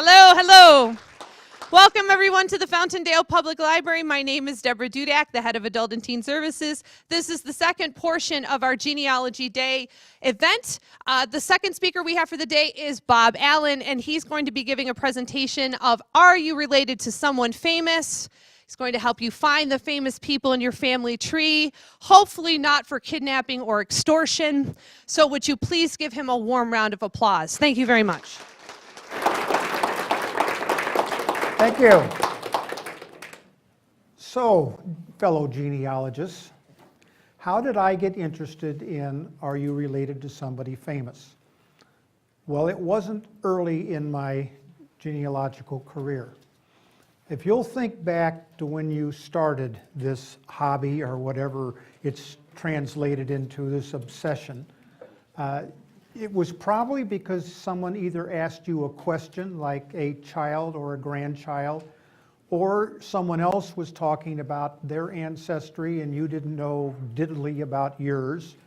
Hello, hello. Welcome everyone to the Fountaindale Public Library. My name is Deborah Dudak, the head of Adult and Teen Services. This is the second portion of our Genealogy Day event. The second speaker we have for the day is Bob Allen, and he's going to be giving a presentation of Are You Related to Someone Famous? He's going to help you find the famous people in your family tree, hopefully not for kidnapping or extortion. So would you please give him a warm round of applause? Thank you very much. Thank you. So, fellow genealogists, how did I get interested in Are You Related to Somebody Famous? Well, it wasn't early in my genealogical career. If you'll think back to when you started this hobby or whatever it's translated into, this obsession, it was probably because someone either asked you a question like a child or a grandchild, or someone else was talking about their ancestry and you didn't know diddly about yours,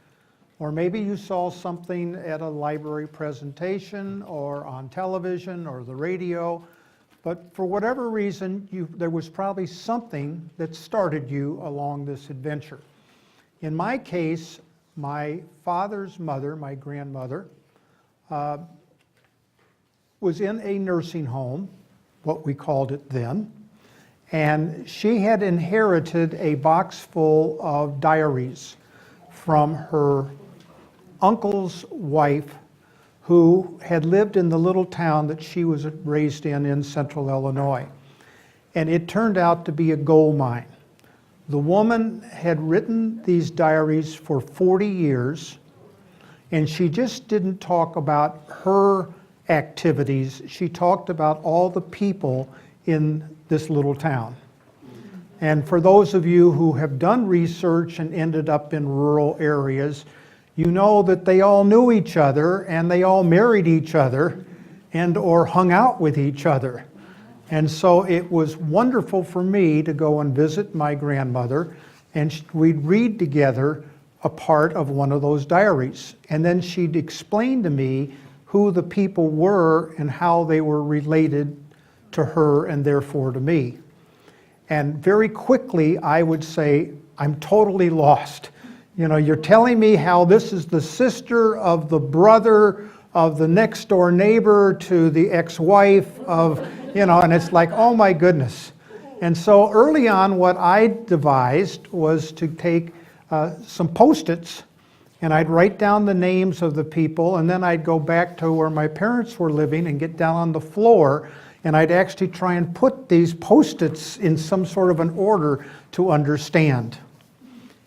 or maybe you saw something at a library presentation or on television or the radio, but for whatever reason, there was probably something that started you along this adventure. In my case, my father's mother, my grandmother, was in a nursing home, what we called it then, and she had inherited a box full of diaries from her uncle's wife, who had lived in the little town that she was raised in central Illinois. And it turned out to be a gold mine. The woman had written these diaries for 40 years, and she just didn't talk about her activities. She talked about all the people in this little town. And for those of you who have done research and ended up in rural areas, you know that they all knew each other and they all married each other and or hung out with each other. And so it was wonderful for me to go and visit my grandmother, and we'd read together a part of one of those diaries. And then she'd explain to me who the people were and how they were related to her and therefore to me. And very quickly I would say, I'm totally lost. You know, you're telling me how this is the sister of the brother of the next door neighbor to the ex-wife of, and it's like, oh my goodness. And so early on, what I devised was to take some Post-its, and I'd write down the names of the people, and then I'd go back to where my parents were living and get down on the floor, and I'd actually try and put these Post-its in some sort of an order to understand.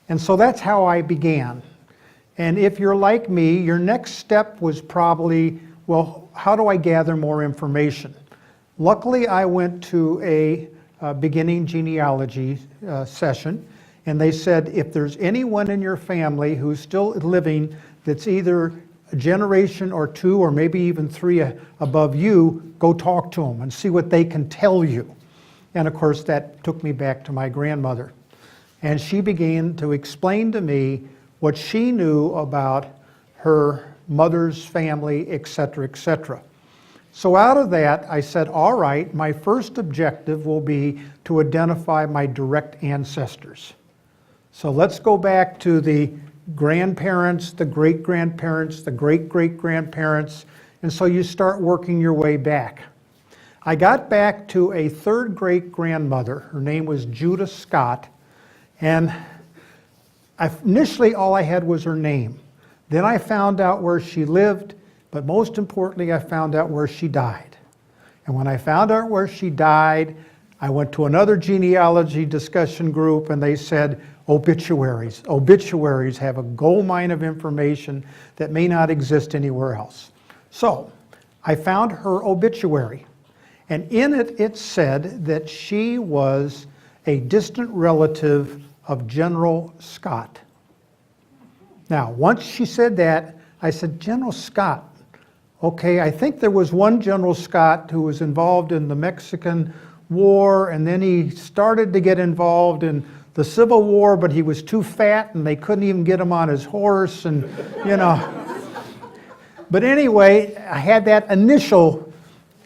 And so that's how I began. And if you're like me, your next step was probably, well, how do I gather more information? Luckily, I went to a beginning genealogy session, and they said, if there's anyone in your family who's still living that's either a generation or two or maybe even three above you, go talk to them and see what they can tell you. And of course, that took me back to my grandmother. And she began to explain to me what she knew about her mother's family, etc., etc. So out of that, I said, all right, my first objective will be to identify my direct ancestors. So let's go back to the grandparents, the great-grandparents, the great-great-grandparents, and so you start working your way back. I got back to a third great-grandmother. Her name was Judah Scott, and initially all I had was her name. Then I found out where she lived, but most importantly, I found out where she died. And when I found out where she died, I went to another genealogy discussion group, and they said, obituaries. Obituaries have a gold mine of information that may not exist anywhere else. So I found her obituary, and in it, it said that she was a distant relative of General Scott. Now, once she said that, I said, General Scott. Okay, I think there was one General Scott who was involved in the Mexican War, and then he started to get involved in the Civil War, but he was too fat and they couldn't even get him on his horse, and But anyway, I had that initial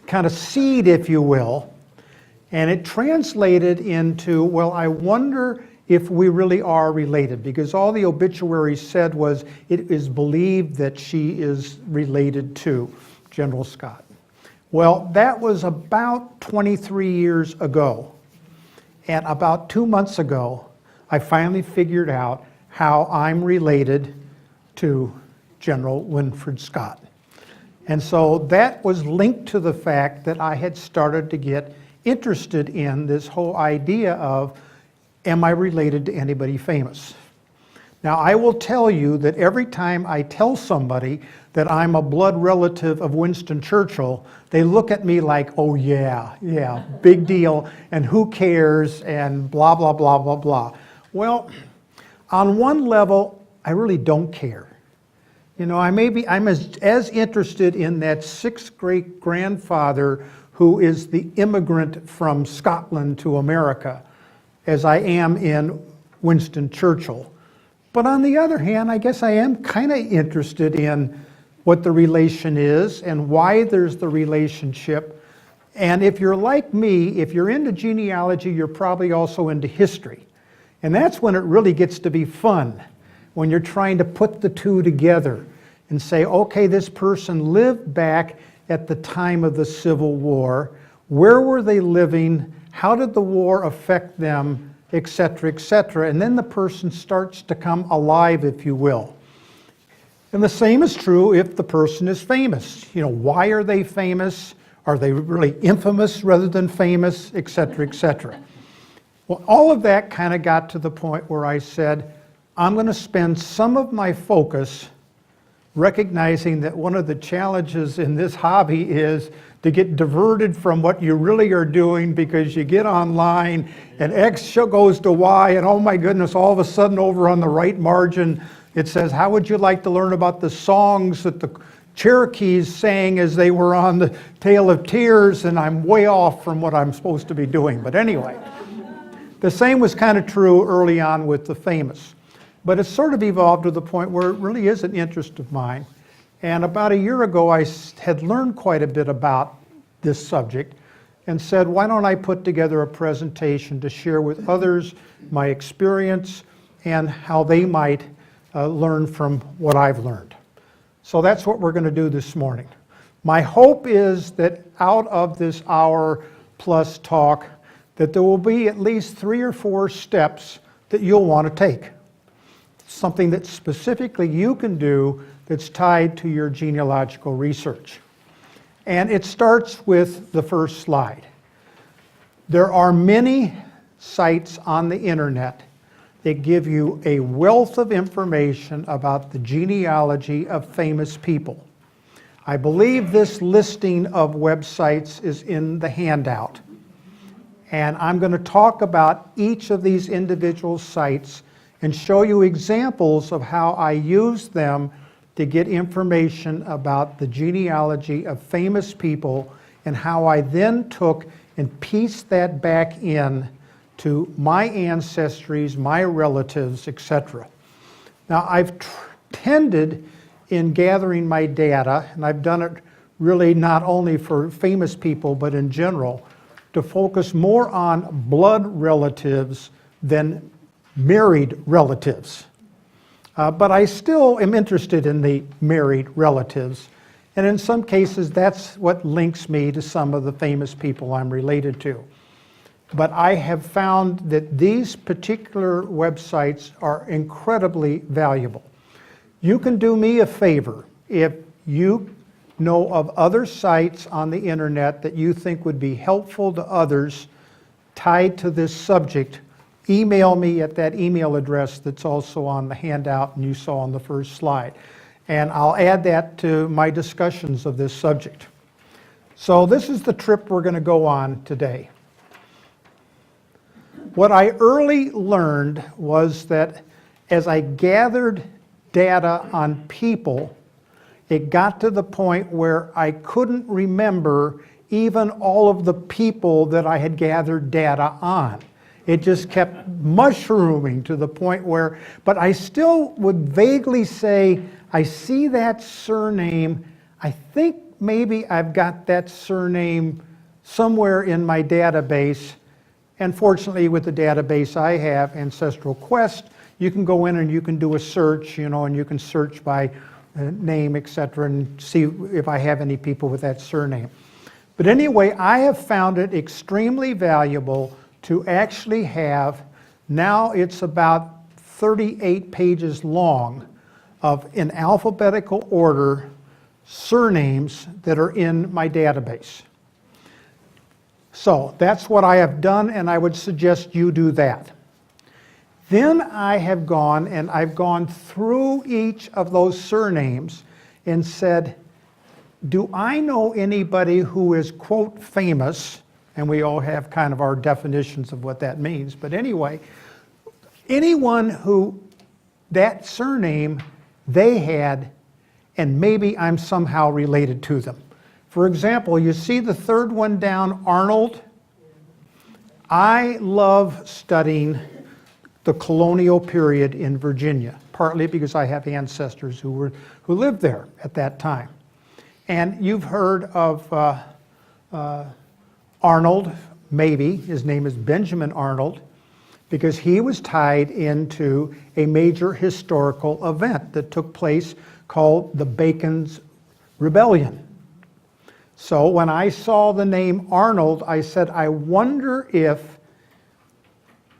kind of seed, if you will, and it translated into, well, I wonder if we really are related, because all the obituary said was it is believed that she is related to General Scott. Well, that was about 23 years ago. And about 2 months ago, I finally figured out how I'm related to General Winfred Scott. And so that was linked to the fact that I had started to get interested in this whole idea of, am I related to anybody famous? Now, I will tell you that every time I tell somebody that I'm a blood relative of Winston Churchill, they look at me like, oh yeah, big deal, and who cares, and blah, blah, blah, blah, blah. Well, on one level, I really don't care. You know, I'm as interested in that sixth great grandfather who is the immigrant from Scotland to America as I am in Winston Churchill. But on the other hand, I guess I am kind of interested in what the relation is and why there's the relationship. And if you're like me, if you're into genealogy, you're probably also into history. And that's when it really gets to be fun, when you're trying to put the two together and say, okay, this person lived back at the time of the Civil War. Where were they living? How did the war affect them, et cetera, et cetera. And then the person starts to come alive, if you will. And the same is true if the person is famous. You know, why are they famous? Are they really infamous rather than famous, et cetera, et cetera. Well, all of that kind of got to the point where I said, I'm going to spend some of my focus recognizing that one of the challenges in this hobby is to get diverted from what you really are doing, because you get online and X goes to Y, and oh my goodness, all of a sudden over on the right margin it says, how would you like to learn about the songs that the Cherokees sang as they were on the Tale of Tears? And I'm way off from what I'm supposed to be doing. But anyway, the same was kind of true early on with the famous. But it's sort of evolved to the point where it really is an interest of mine. And about a year ago, I had learned quite a bit about this subject and said, why don't I put together a presentation to share with others my experience and how they might learn from what I've learned. So that's what we're going to do this morning. My hope is that out of this hour plus talk, that there will be at least 3 or 4 steps that you'll want to take. Something that specifically you can do that's tied to your genealogical research. And it starts with the first slide. There are many sites on the internet that give you a wealth of information about the genealogy of famous people. I believe this listing of websites is in the handout. And I'm going to talk about each of these individual sites and show you examples of how I use them to get information about the genealogy of famous people, and how I then took and pieced that back in to my ancestries, my relatives, etc. Now, I've tended in gathering my data, and I've done it really not only for famous people, but in general, to focus more on blood relatives than married relatives. But I still am interested in the married relatives. And in some cases, that's what links me to some of the famous people I'm related to. But I have found that these particular websites are incredibly valuable. You can do me a favor. If you know of other sites on the internet that you think would be helpful to others tied to this subject, email me at that email address that's also on the handout and you saw on the first slide. And I'll add that to my discussions of this subject. So this is the trip we're going to go on today. What I early learned was that as I gathered data on people, it got to the point where I couldn't remember even all of the people that I had gathered data on. It just kept mushrooming to the point where, but I still would vaguely say, I see that surname, I think maybe I've got that surname somewhere in my database. And fortunately, with the database I have, Ancestral Quest, you can go in and you can do a search, and you can search by name, etc., and see if I have any people with that surname. But anyway, I have found it extremely valuable to actually have, now it's about 38 pages long, of in alphabetical order surnames that are in my database. So that's what I have done, and I would suggest you do that. Then I have gone and I've gone through each of those surnames and said, do I know anybody who is, quote, famous? And we all have kind of our definitions of what that means. But anyway, anyone who that surname they had, and maybe I'm somehow related to them. For example, you see the third one down, Arnold? I love studying the colonial period in Virginia, partly because I have ancestors who lived there at that time. And you've heard of Arnold, maybe. His name is Benjamin Arnold, because he was tied into a major historical event that took place called the Bacon's Rebellion. So when I saw the name Arnold, I said, I wonder if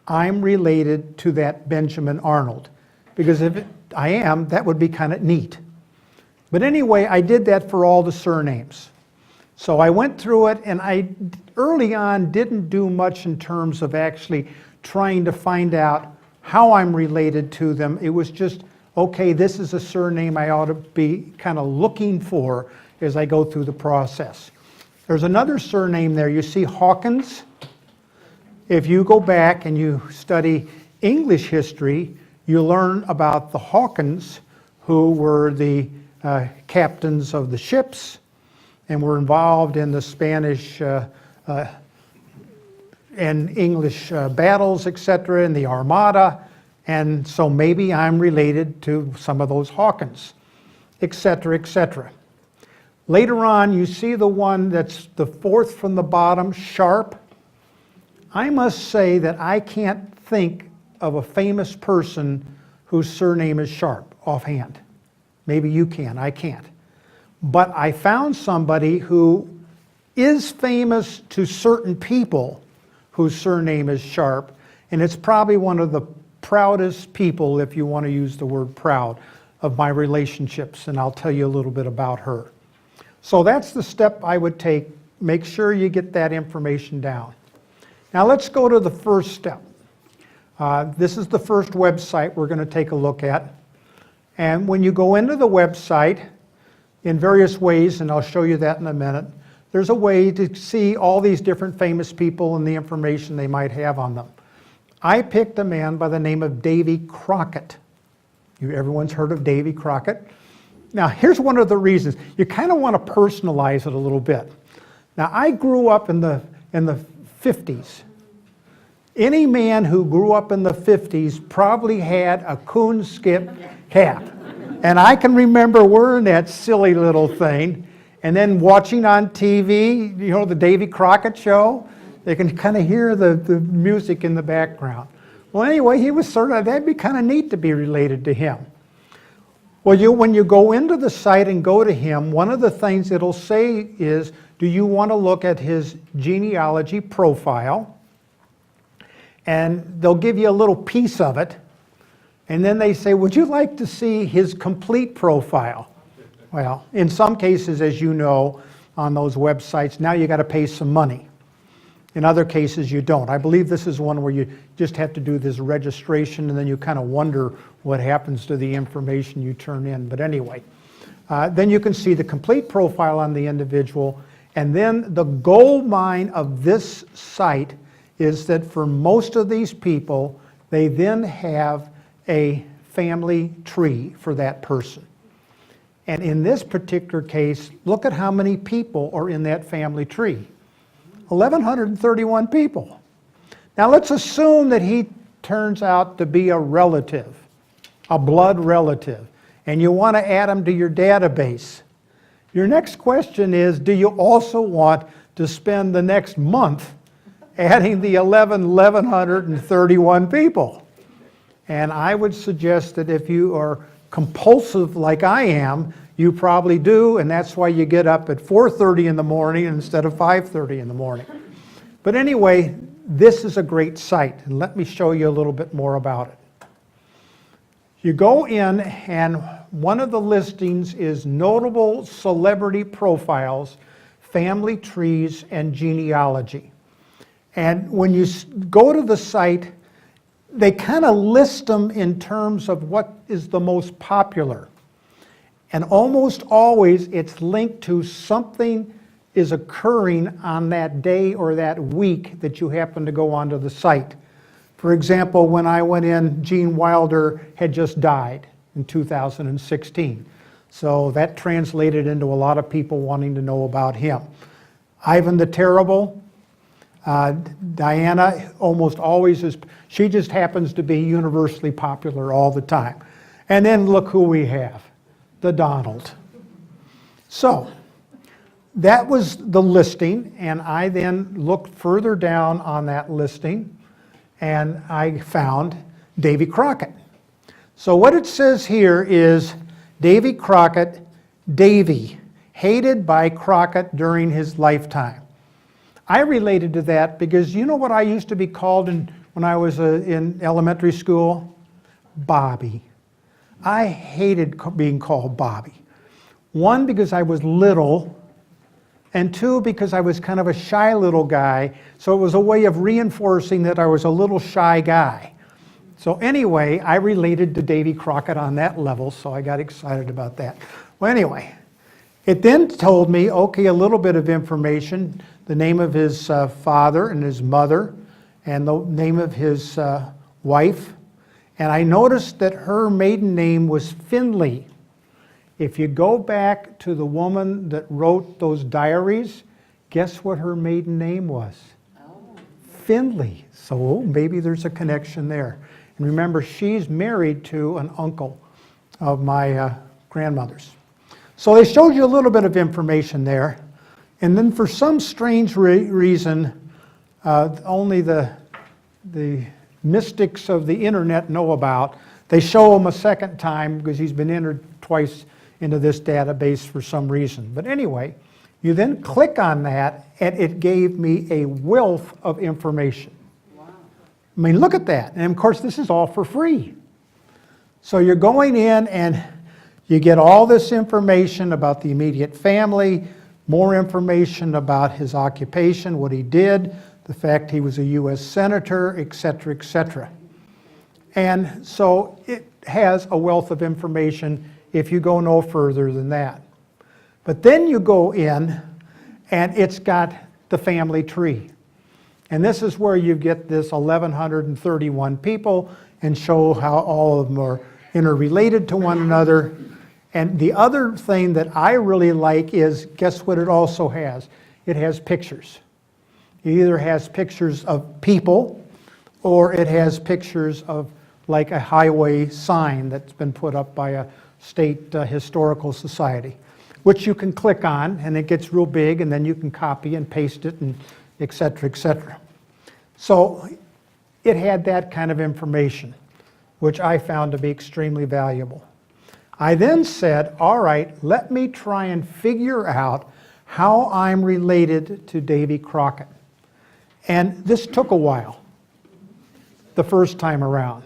I'm related to that Benjamin Arnold. Because if I am, that would be kind of neat. But anyway, I did that for all the surnames. So I went through it, and I early on didn't do much in terms of actually trying to find out how I'm related to them. It was just, okay, this is a surname I ought to be kind of looking for as I go through the process. There's another surname there. You see Hawkins? If you go back and you study English history, you learn about the Hawkins, who were the captains of the ships and were involved in the Spanish and English battles, etc., in the Armada. And so maybe I'm related to some of those Hawkins, etc., etc. Later on, you see the one that's the fourth from the bottom, Sharp. I must say that I can't think of a famous person whose surname is Sharp offhand. Maybe you can, I can't. But I found somebody who is famous to certain people whose surname is Sharp, and it's probably one of the proudest people, if you want to use the word proud, of my relationships, and I'll tell you a little bit about her. So that's the step I would take. Make sure you get that information down. Now let's go to the first step. This is the first website we're going to take a look at. And when you go into the website, in various ways, and I'll show you that in a minute, there's a way to see all these different famous people and the information they might have on them. I picked a man by the name of Davy Crockett. Everyone's heard of Davy Crockett? Now, here's one of the reasons. You kind of want to personalize it a little bit. Now, I grew up in the 50s. Any man who grew up in the 50s probably had a coonskin cap. And I can remember wearing that silly little thing and then watching on TV, the Davy Crockett show. They can kind of hear the music in the background. Well, anyway, he was that'd be kind of neat to be related to him. Well, when you go into the site and go to him, one of the things it'll say is, do you want to look at his genealogy profile? And they'll give you a little piece of it. And then they say, would you like to see his complete profile? Well, in some cases, as you know, on those websites, now you got to pay some money. In other cases, you don't. I believe this is one where you just have to do this registration, and then you kind of wonder what happens to the information you turn in. But anyway, then you can see the complete profile on the individual. And then the gold mine of this site is that for most of these people, they then have a family tree for that person. And in this particular case, look at how many people are in that family tree. 1,131 people. Now let's assume that he turns out to be a relative, a blood relative, and you want to add him to your database. Your next question is, do you also want to spend the next month adding the 1,131 people? And I would suggest that if you are compulsive like I am, you probably do, and that's why you get up at 4:30 in the morning instead of 5:30 in the morning. But anyway, this is a great site, and let me show you a little bit more about it. You go in, and one of the listings is notable celebrity profiles, family trees, and genealogy. And when you go to the site, they kind of list them in terms of what is the most popular. And almost always it's linked to something is occurring on that day or that week that you happen to go onto the site. For example, when I went in, Gene Wilder had just died in 2016. So that translated into a lot of people wanting to know about him. Ivan the Terrible, Diana almost always is, she just happens to be universally popular all the time. And then look who we have, the Donald. So that was the listing, and I then looked further down on that listing, and I found Davy Crockett. So what it says here is Davy Crockett, Davy, hated by Crockett during his lifetime. I related to that because you know what I used to be called when I was in elementary school? Bobby. I hated being called Bobby. One, because I was little, and two, because I was kind of a shy little guy, so it was a way of reinforcing that I was a little shy guy. So anyway, I related to Davy Crockett on that level, so I got excited about that. Well, anyway, it then told me, okay, a little bit of information, the name of his father and his mother, and the name of his wife. And I noticed that her maiden name was Finley. If you go back to the woman that wrote those diaries, guess what her maiden name was? Oh. Finley. So maybe there's a connection there. And remember, she's married to an uncle of my grandmother's. So they showed you a little bit of information there. And then for some strange reason, only the mystics of the internet know about, they show him a second time because he's been entered twice into this database for some reason. But anyway, you then click on that and it gave me a wealth of information. Wow. I mean, look at that. And of course, this is all for free. So you're going in and you get all this information about the immediate family, more information about his occupation, what he did, the fact he was a U.S. Senator, etc., etc. And so it has a wealth of information if you go no further than that. But then you go in and it's got the family tree. And this is where you get this 1,131 people and show how all of them are interrelated to one another. And the other thing that I really like is, guess what it also has? It has pictures. It either has pictures of people or it has pictures of like a highway sign that's been put up by a state historical society, which you can click on and it gets real big and then you can copy and paste it and et cetera, et cetera. So it had that kind of information, which I found to be extremely valuable. I then said, all right, let me try and figure out how I'm related to Davy Crockett. And this took a while, the first time around.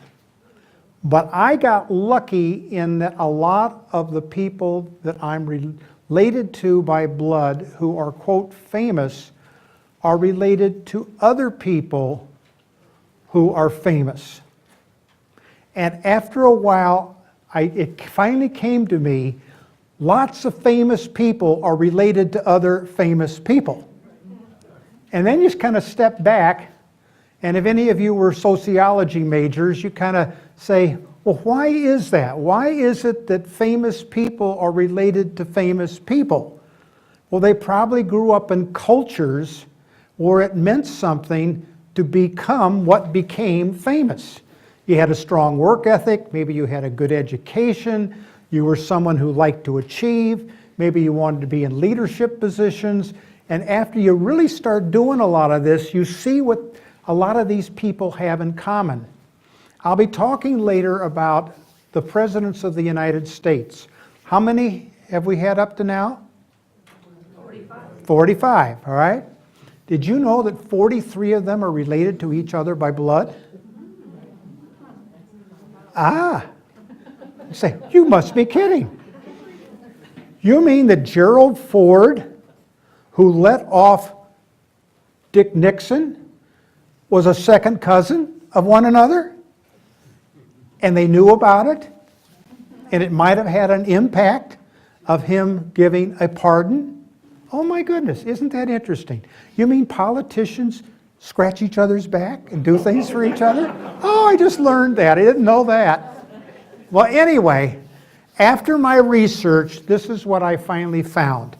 But I got lucky in that a lot of the people that I'm related to by blood who are, quote, famous, are related to other people who are famous. And after a while, it finally came to me, lots of famous people are related to other famous people. And then you just kind of step back, and if any of you were sociology majors, you kind of say, well, why is that? Why is it that famous people are related to famous people? Well, they probably grew up in cultures where it meant something to become what became famous. You had a strong work ethic, maybe you had a good education, you were someone who liked to achieve, maybe you wanted to be in leadership positions. And after you really start doing a lot of this, you see what a lot of these people have in common. I'll be talking later about the presidents of the United States. How many have we had up to now? 45. 45, all right? Did you know that 43 of them are related to each other by blood? Ah, you say, you must be kidding. You mean that Gerald Ford, who let off Dick Nixon, was a second cousin of one another? And they knew about it? And it might have had an impact of him giving a pardon? Oh my goodness, isn't that interesting? You mean politicians scratch each other's back and do things for each other? Oh, I just learned that. I didn't know that. Well, anyway, after my research, this is what I finally found.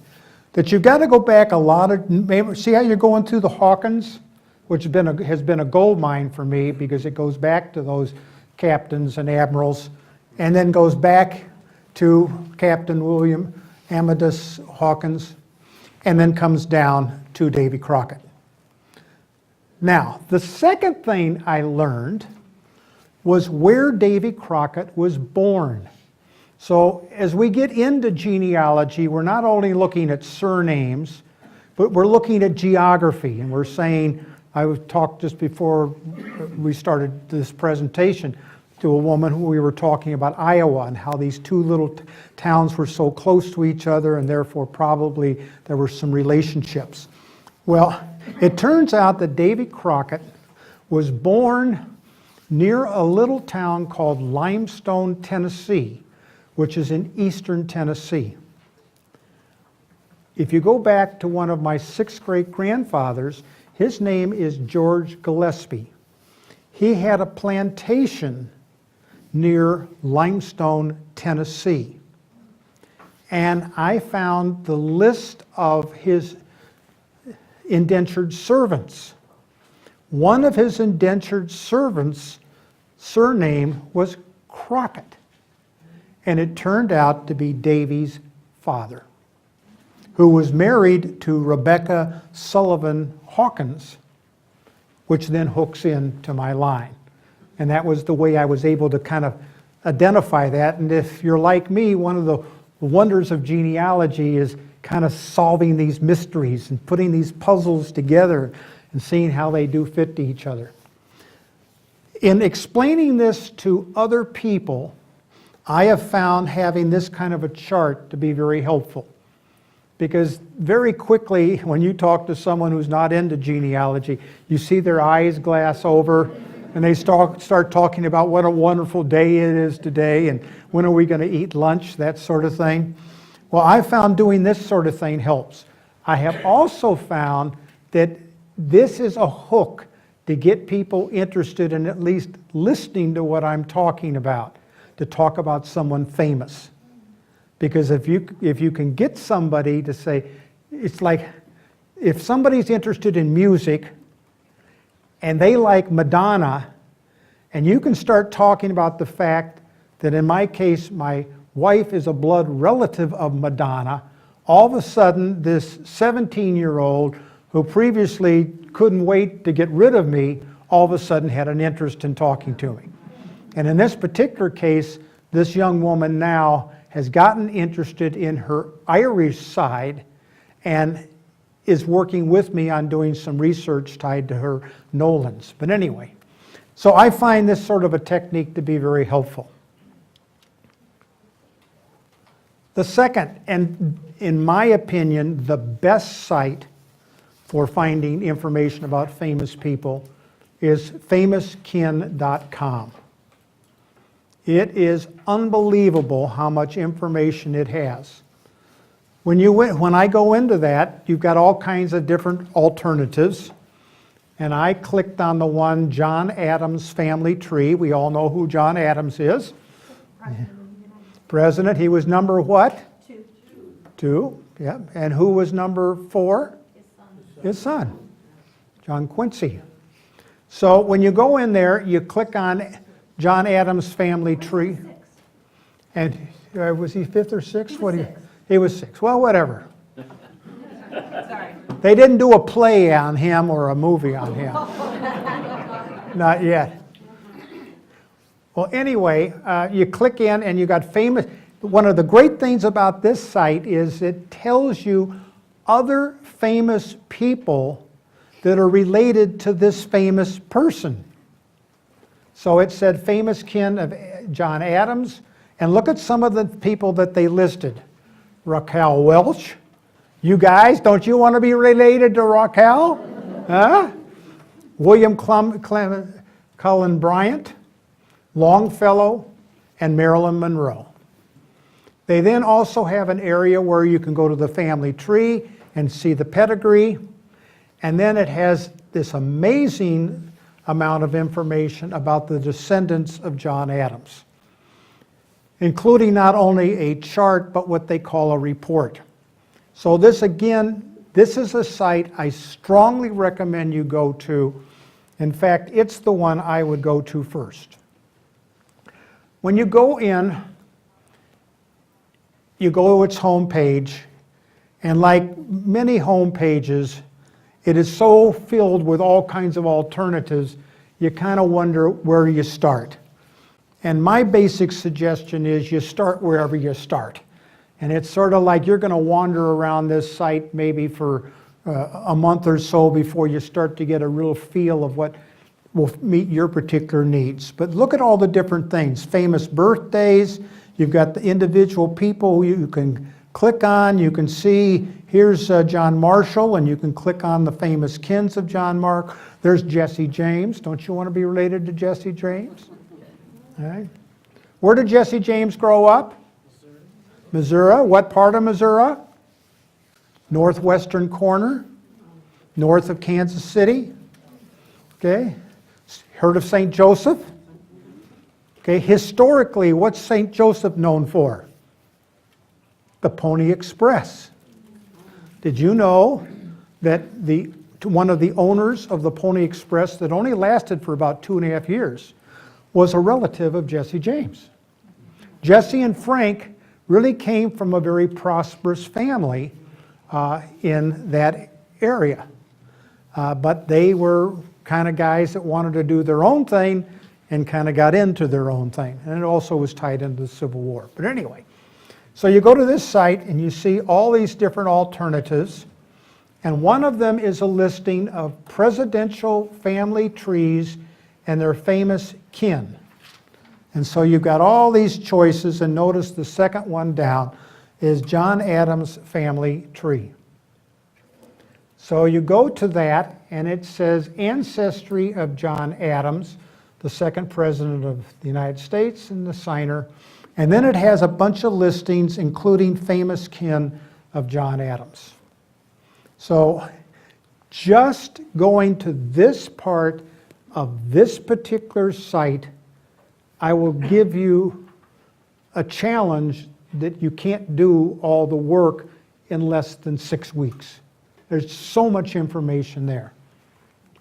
That you've got to go back a lot of, see how you're going through the Hawkins, which has been a gold mine for me because it goes back to those captains and admirals, and then goes back to Captain William Amadeus Hawkins, and then comes down to Davy Crockett. Now, the second thing I learned was where Davy Crockett was born. So as we get into genealogy, we're not only looking at surnames, but we're looking at geography, and we're saying, I talked just before we started this presentation to a woman who we were talking about Iowa and how these two little towns were so close to each other and therefore probably there were some relationships. Well, it turns out that Davy Crockett was born near a little town called Limestone, Tennessee, which is in eastern Tennessee. If you go back to one of my 6th great-grandfathers, his name is George Gillespie. He had a plantation near Limestone, Tennessee. And I found the list of his indentured servants. One of his indentured servants' surname was Crockett. And it turned out to be Davy's father, who was married to Rebecca Sullivan Hawkins, which then hooks into my line. And that was the way I was able to kind of identify that. And if you're like me, one of the wonders of genealogy is kind of solving these mysteries and putting these puzzles together and seeing how they do fit to each other. In explaining this to other people, I have found having this kind of a chart to be very helpful. Because very quickly, when you talk to someone who's not into genealogy, you see their eyes glass over, and they start talking about what a wonderful day it is today, and when are we going to eat lunch, that sort of thing. Well, I found doing this sort of thing helps. I have also found that this is a hook to get people interested in at least listening to what I'm talking about, to talk about someone famous. Because if you can get somebody to say, it's like if somebody's interested in music and they like Madonna, and you can start talking about the fact that in my case, my wife is a blood relative of Madonna, all of a sudden this 17-year-old who previously couldn't wait to get rid of me, all of a sudden had an interest in talking to me. And in this particular case, this young woman now has gotten interested in her Irish side and is working with me on doing some research tied to her Nolans. But anyway, so I find this sort of a technique to be very helpful. The second, and in my opinion, the best site for finding information about famous people is Famouskimcom. It is unbelievable how much information it has. When I go into that, you've got all kinds of different alternatives. And I clicked on the one, John Adams family tree. We all know who John Adams is. President. He was number what? 2. 2, yeah. And who was number 4? His son, John Quincy. So when you go in there, you click on John Adams family tree. And was he 5th or 6th? He was 6. Well, whatever. Sorry. They didn't do a play on him or a movie on him. Not yet. Well, anyway, you click in and you got famous. One of the great things about this site is it tells you other famous people that are related to this famous person. So it said famous kin of John Adams, and look at some of the people that they listed. Raquel Welch. You guys, don't you want to be related to Raquel? Huh? William Cullen Bryant, Longfellow, and Marilyn Monroe. They then also have an area where you can go to the family tree and see the pedigree. And then it has this amazing amount of information about the descendants of John Adams, including not only a chart, but what they call a report. So this, again, this is a site I strongly recommend you go to. In fact, it's the one I would go to first. When you go in, you go to its home page, and like many home pages, it is so filled with all kinds of alternatives, you kind of wonder where you start. And my basic suggestion is you start wherever you start. And it's sort of like you're going to wander around this site maybe for a month or so before you start to get a real feel of what will meet your particular needs. But look at all the different things. Famous birthdays. You've got the individual people you can click on. You can see, here's John Marshall, and you can click on the famous kins of John Mark. There's Jesse James. Don't you want to be related to Jesse James? All right. Where did Jesse James grow up? Missouri. What part of Missouri? Northwestern corner, north of Kansas City. Okay. Heard of St. Joseph? Okay. Historically, what's St. Joseph known for? The Pony Express. Did you know that one of the owners of the Pony Express that only lasted for about 2.5 years was a relative of Jesse James? Jesse and Frank really came from a very prosperous family in that area. But they were kind of guys that wanted to do their own thing and kind of got into their own thing. And it also was tied into the Civil War. But anyway, so you go to this site and you see all these different alternatives. And one of them is a listing of presidential family trees and their famous kin. And so you've got all these choices, and notice the second one down is John Adams' family tree. So you go to that, and it says Ancestry of John Adams, the second president of the United States and the signer. And then it has a bunch of listings, including famous kin of John Adams. So just going to this part of this particular site, I will give you a challenge that you can't do all the work in less than 6 weeks. There's so much information there.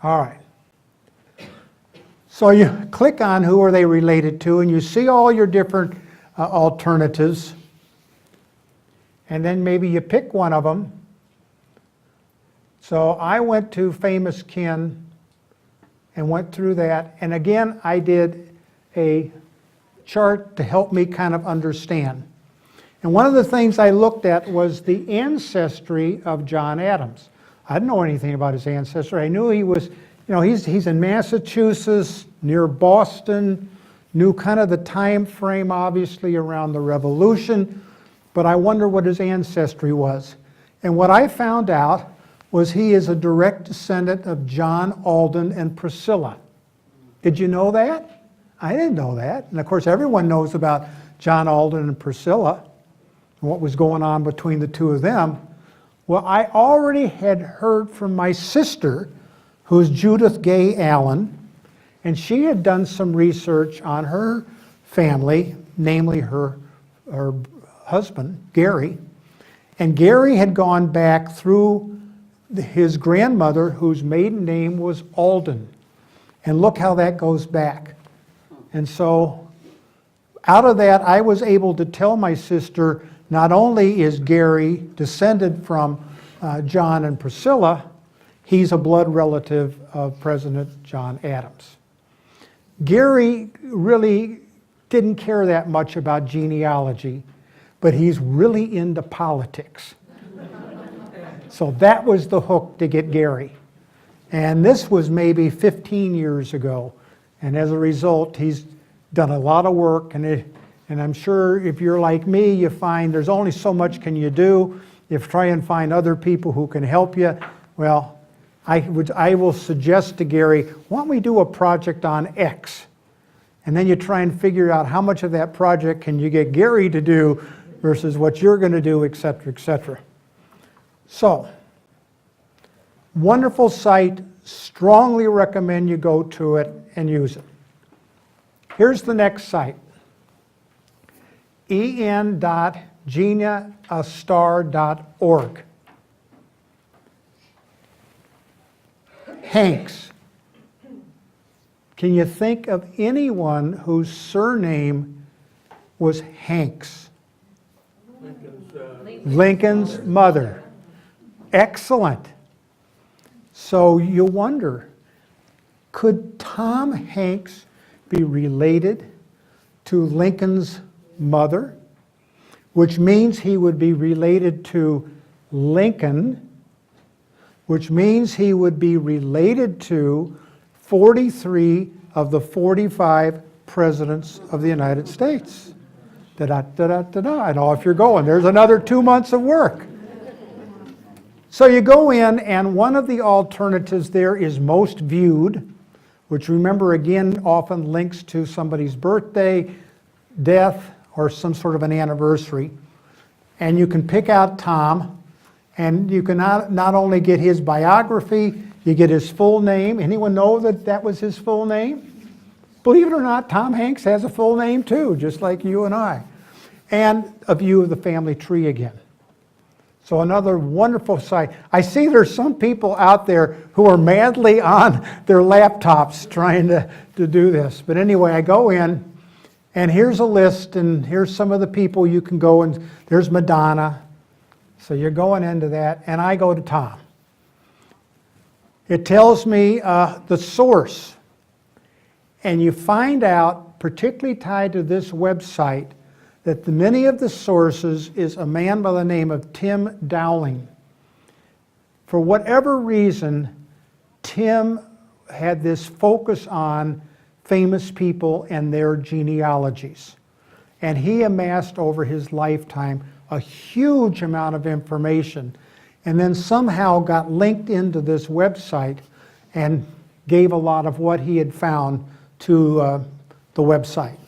All right. So you click on who are they related to, and you see all your different alternatives. And then maybe you pick one of them. So I went to famous kin and went through that. And again, I did a chart to help me kind of understand. And one of the things I looked at was the ancestry of John Adams. I didn't know anything about his ancestry. I knew he was, he's in Massachusetts, near Boston, knew kind of the time frame, obviously, around the Revolution, but I wonder what his ancestry was. And what I found out was he is a direct descendant of John Alden and Priscilla. Did you know that? I didn't know that. And of course, everyone knows about John Alden and Priscilla and what was going on between the two of them. Well, I already had heard from my sister, who's Judith Gay Allen, and she had done some research on her family, namely her husband, Gary. And Gary had gone back through his grandmother, whose maiden name was Alden. And look how that goes back. And so out of that, I was able to tell my sister not only is Gary descended from John and Priscilla, he's a blood relative of President John Adams. Gary really didn't care that much about genealogy, but he's really into politics. So that was the hook to get Gary. And this was maybe 15 years ago. And as a result, he's done a lot of work. And I'm sure if you're like me, you find there's only so much can you do. You try and find other people who can help you. Well, I will suggest to Gary, why don't we do a project on X? And then you try and figure out how much of that project can you get Gary to do versus what you're going to do, et cetera, et cetera. So, wonderful site, strongly recommend you go to it and use it. Here's the next site, en.geneastar.org. Hanks. Can you think of anyone whose surname was Hanks? Lincoln's mother. Excellent. So you wonder, could Tom Hanks be related to Lincoln's mother, which means he would be related to Lincoln, which means he would be related to 43 of the 45 presidents of the United States. Da-da-da-da-da-da. I know if you're going, there's another 2 months of work. So you go in, and one of the alternatives there is most viewed, which, remember, again, often links to somebody's birthday, death, or some sort of an anniversary. And you can pick out Tom, and you can not only get his biography, you get his full name. Anyone know that that was his full name? Believe it or not, Tom Hanks has a full name too, just like you and I. And a view of the family tree again. So another wonderful site. I see there's some people out there who are madly on their laptops trying to do this. But anyway, I go in, and here's a list, and here's some of the people you can go, and there's Madonna. So you're going into that, and I go to Tom. It tells me the source, and you find out, particularly tied to this website, that many of the sources is a man by the name of Tim Dowling. For whatever reason, Tim had this focus on famous people and their genealogies. And he amassed over his lifetime a huge amount of information, and then somehow got linked into this website and gave a lot of what he had found to the website.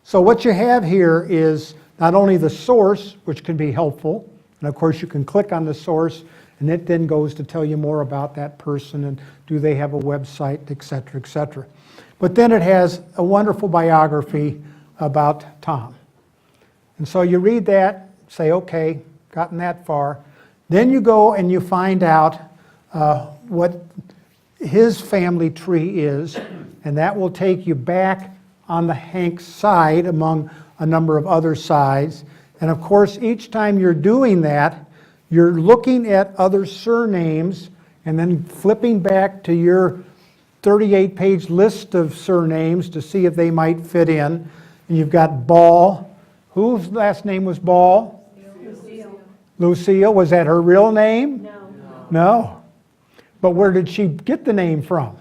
So what you have here is not only the source, which can be helpful, and of course you can click on the source, and it then goes to tell you more about that person and do they have a website, et cetera, et cetera. But then it has a wonderful biography about Tom. And so you read that, say, okay, gotten that far. Then you go and you find out what his family tree is, and that will take you back on the Hanks side among a number of other sides. And of course, each time you're doing that, you're looking at other surnames and then flipping back to your 38-page list of surnames to see if they might fit in. And you've got Ball. Whose last name was Ball? Lucille. Lucille. Was that her real name? No. No. But where did she get the name from?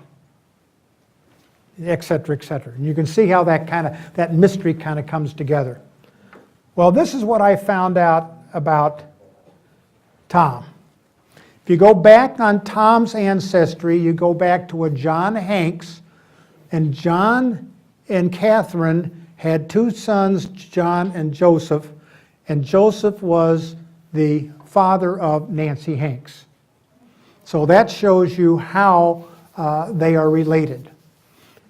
Et cetera, et cetera. And you can see how that mystery kind of comes together. Well, this is what I found out about Tom. If you go back on Tom's ancestry, you go back to a John Hanks, and John and Catherine had two sons, John and Joseph was the father of Nancy Hanks. So that shows you how they are related.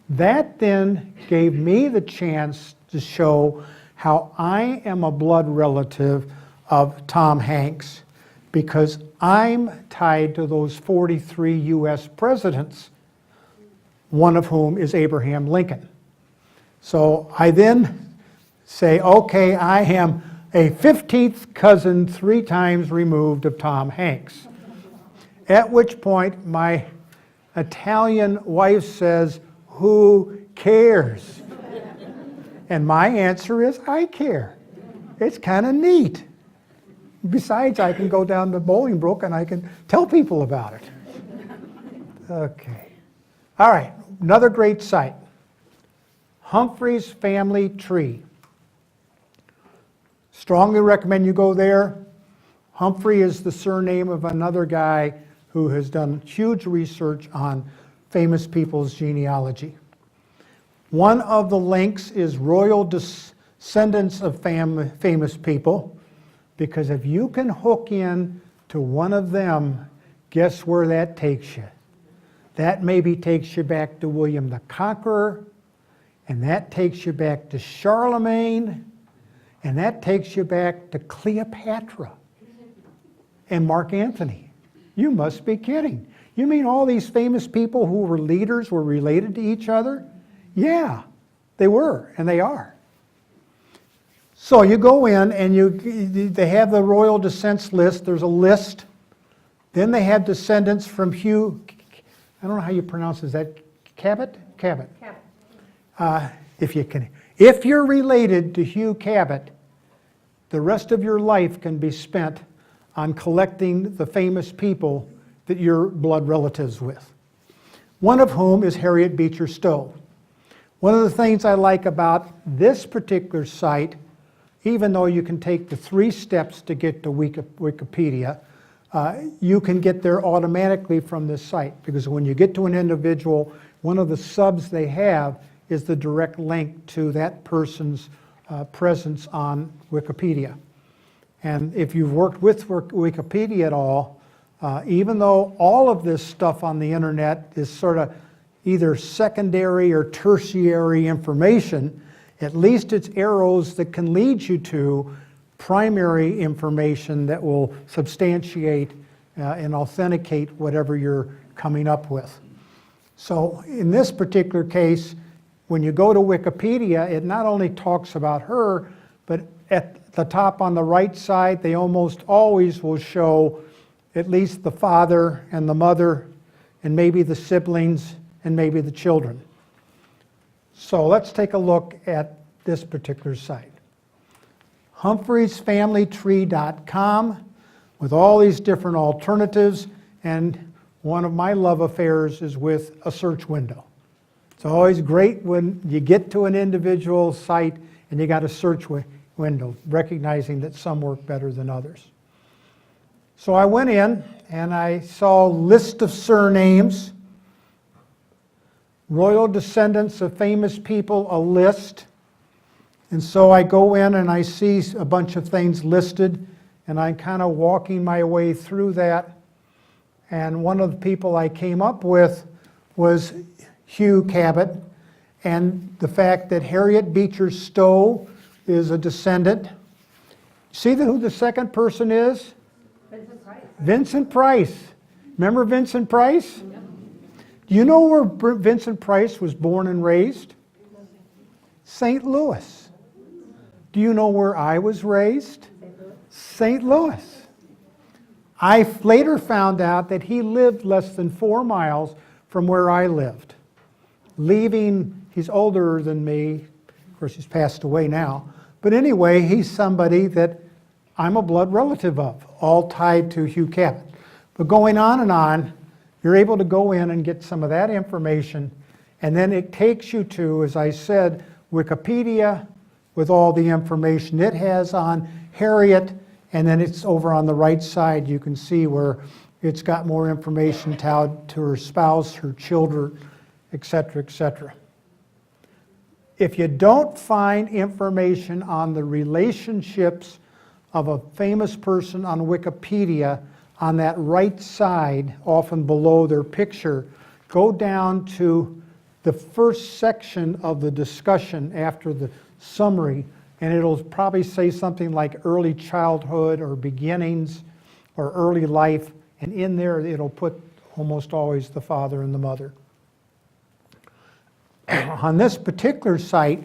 That then gave me the chance to show how I am a blood relative of Tom Hanks, because I'm tied to those 43 U.S. presidents, one of whom is Abraham Lincoln. So I then say, okay, I am a 15th cousin 3 times removed of Tom Hanks. At which point my Italian wife says, "Who cares?" And my answer is, I care. It's kind of neat. Besides, I can go down to Bolingbrook and I can tell people about it. Okay. All right, another great site. Humphrey's Family Tree. Strongly recommend you go there. Humphrey is the surname of another guy who has done huge research on famous people's genealogy. One of the links is royal descendants of famous people, because if you can hook in to one of them, guess where that takes you? That maybe takes you back to William the Conqueror, and that takes you back to Charlemagne, and that takes you back to Cleopatra and Mark Antony. You must be kidding. You mean all these famous people who were leaders were related to each other? Yeah, they were, and they are. So you go in and they have the royal descents list. There's a list. Then they have descendants from Hugh, I don't know how you pronounce it. Is that Cabot? Cabot. If you're related to Hugh Cabot, the rest of your life can be spent on collecting the famous people that you're blood relatives with. One of whom is Harriet Beecher Stowe. One of the things I like about this particular site, even though you can take the 3 steps to get to Wikipedia, you can get there automatically from this site, because when you get to an individual, one of the subs they have is the direct link to that person's presence on Wikipedia. And if you've worked with Wikipedia at all, even though all of this stuff on the internet is sort of either secondary or tertiary information, at least it's arrows that can lead you to primary information that will substantiate and authenticate whatever you're coming up with. So in this particular case, when you go to Wikipedia, it not only talks about her, but at the top on the right side, they almost always will show at least the father and the mother and maybe the siblings and maybe the children. So let's take a look at this particular site. HumphreysFamilyTree.com, with all these different alternatives, and one of my love affairs is with a search window. It's always great when you get to an individual site and you got a search window, recognizing that some work better than others. So I went in and I saw a list of surnames, royal descendants of famous people, a list. And so I go in and I see a bunch of things listed, and I'm kind of walking my way through that. And one of the people I came up with was Hugh Cabot, and the fact that Harriet Beecher Stowe is a descendant. See who the second person is? Vincent Price. Vincent Price. Remember Vincent Price? Yep. Do you know where Vincent Price was born and raised? St. Louis. Do you know where I was raised? St. Louis. I later found out that he lived less than 4 miles from where I lived. He's older than me. Of course, he's passed away now. But anyway, he's somebody that I'm a blood relative of, all tied to Hugh Cabot. But going on, you're able to go in and get some of that information, and then it takes you to, as I said, Wikipedia with all the information it has on Harriet, and then it's over on the right side. You can see where it's got more information tied to her spouse, her children, etc., etc. If you don't find information on the relationships of a famous person on Wikipedia, on that right side, often below their picture, go down to the first section of the discussion after the summary, and it'll probably say something like early childhood or beginnings or early life, and in there it'll put almost always the father and the mother. On this particular site,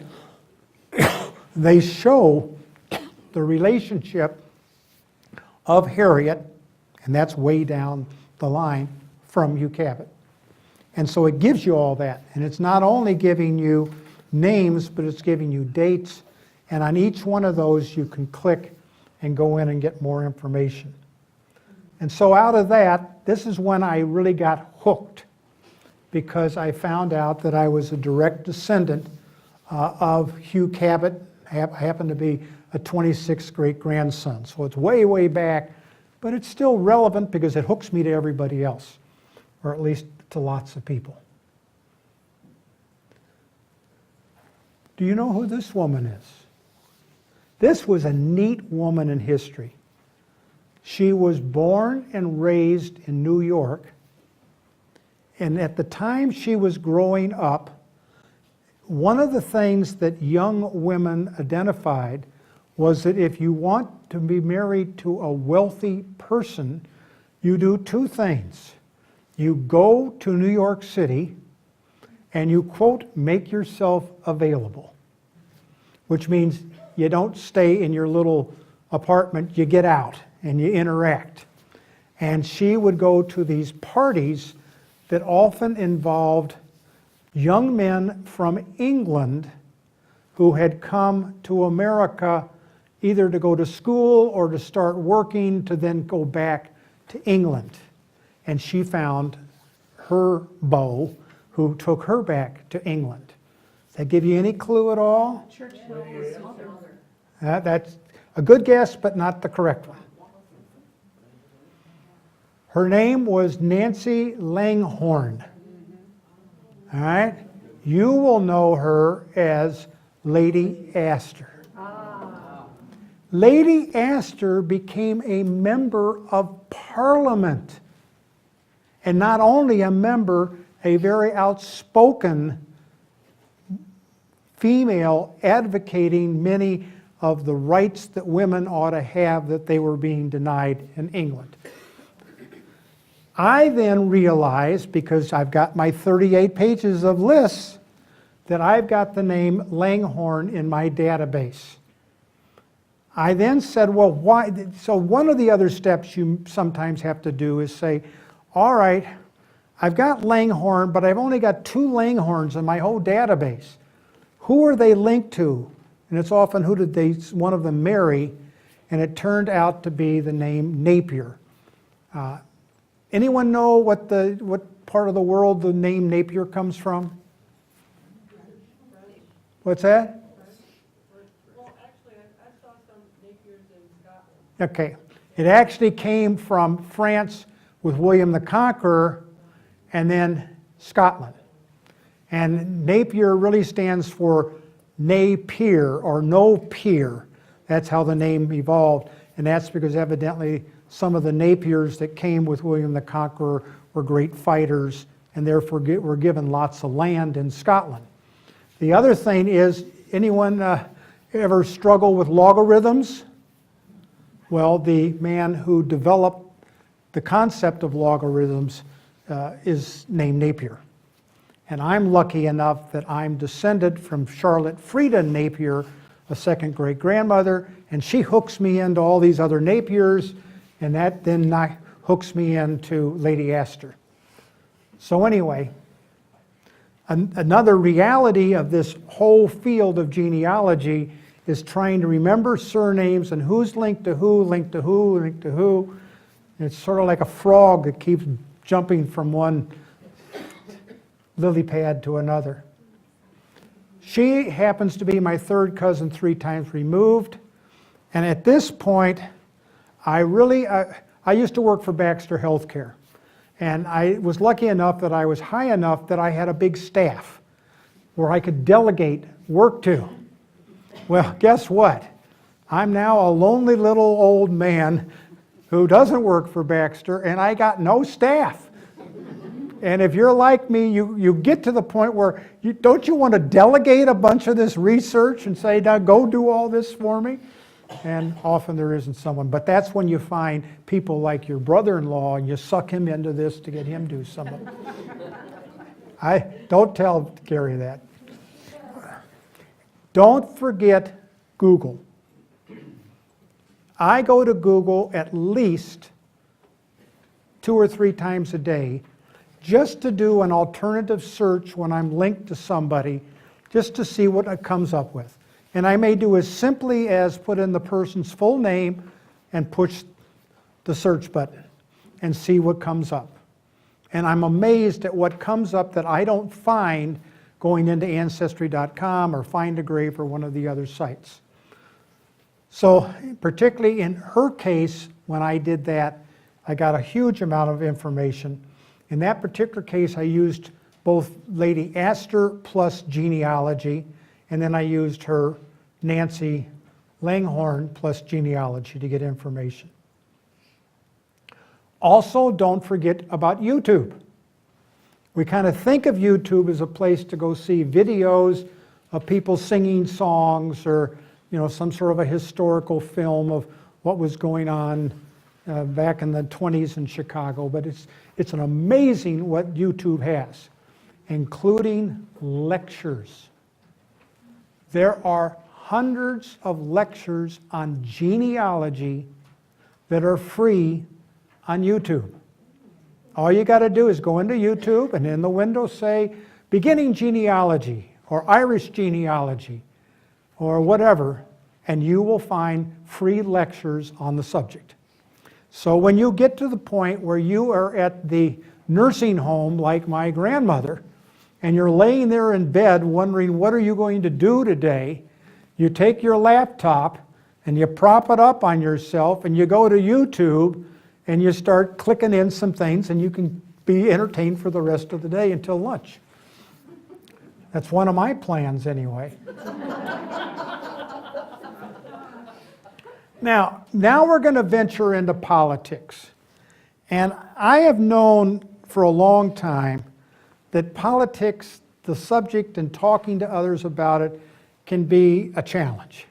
they show the relationship of Harriet, and that's way down the line, from Hugh Cabot. And so it gives you all that. And it's not only giving you names, but it's giving you dates. And on each one of those, you can click and go in and get more information. And so out of that, this is when I really got hooked, because I found out that I was a direct descendant of Hugh Cabot. I happen to be a 26th great-grandson. So it's way, way back, but it's still relevant because it hooks me to everybody else, or at least to lots of people. Do you know who this woman is? This was a neat woman in history. She was born and raised in New York, and at the time she was growing up, one of the things that young women identified was that if you want to be married to a wealthy person, you do two things. You go to New York City and you, quote, make yourself available, which means you don't stay in your little apartment, you get out and you interact. And she would go to these parties that often involved young men from England who had come to America either to go to school or to start working to then go back to England. And she found her beau who took her back to England. Does that give you any clue at all? Church His mother. That's a good guess, but not the correct one. Her name was Nancy Langhorne. All right? You will know her as Lady Astor. Lady Astor became a member of Parliament. And not only a member, a very outspoken female advocating many of the rights that women ought to have that they were being denied in England. I then realized, because I've got my 38 pages of lists, that I've got the name Langhorne in my database. I then said, well, why? So one of the other steps you sometimes have to do is say, all right, I've got Langhorne, but I've only got 2 Langhornes in my whole database. Who are they linked to? And it's often who did one of them marry? And it turned out to be the name Napier. Anyone know what part of the world the name Napier comes from? What's that? Well, actually, I saw some Napiers in Scotland. Okay. It actually came from France with William the Conqueror and then Scotland. And Napier really stands for Napier or no peer. That's how the name evolved. And that's because evidently some of the Napiers that came with William the Conqueror were great fighters and therefore were given lots of land in Scotland. The other thing is, anyone ever struggle with logarithms? Well, the man who developed the concept of logarithms is named Napier. And I'm lucky enough that I'm descended from Charlotte Frieda Napier, a second great-grandmother, and she hooks me into all these other Napiers, and that then hooks me into Lady Astor. So anyway, another reality of this whole field of genealogy is trying to remember surnames and who's linked to who, linked to who, linked to who. And it's sort of like a frog that keeps jumping from one lily pad to another. She happens to be my third cousin 3 times removed. And at this point, I used to work for Baxter Healthcare. And I was lucky enough that I was high enough that I had a big staff where I could delegate work to. Well, guess what? I'm now a lonely little old man who doesn't work for Baxter, and I got no staff. And if you're like me, you get to the point where don't you want to delegate a bunch of this research and say, now go do all this for me? And often there isn't someone. But that's when you find people like your brother-in-law and you suck him into this to get him to do some of it. Don't tell Gary that. Don't forget Google. I go to Google at least 2 or 3 times a day just to do an alternative search when I'm linked to somebody, just to see what it comes up with. And I may do as simply as put in the person's full name and push the search button and see what comes up. And I'm amazed at what comes up that I don't find going into Ancestry.com or Find a Grave or one of the other sites. So particularly in her case, when I did that, I got a huge amount of information. In that particular case, I used both Lady Astor plus Genealogy, and then I used her Nancy Langhorne plus Genealogy to get information. Also, don't forget about YouTube. We kind of think of YouTube as a place to go see videos of people singing songs or some sort of a historical film of what was going on back in the 20s in Chicago. But it's an amazing what YouTube has, including lectures. There are hundreds of lectures on genealogy that are free on YouTube. All you got to do is go into YouTube and in the window say, beginning genealogy, or Irish genealogy, or whatever, and you will find free lectures on the subject. So when you get to the point where you are at the nursing home like my grandmother, and you're laying there in bed wondering what are you going to do today, you take your laptop and you prop it up on yourself and you go to YouTube and you start clicking in some things and you can be entertained for the rest of the day until lunch. That's one of my plans anyway. Now we're going to venture into politics. And I have known for a long time that politics, the subject and talking to others about it, can be a challenge.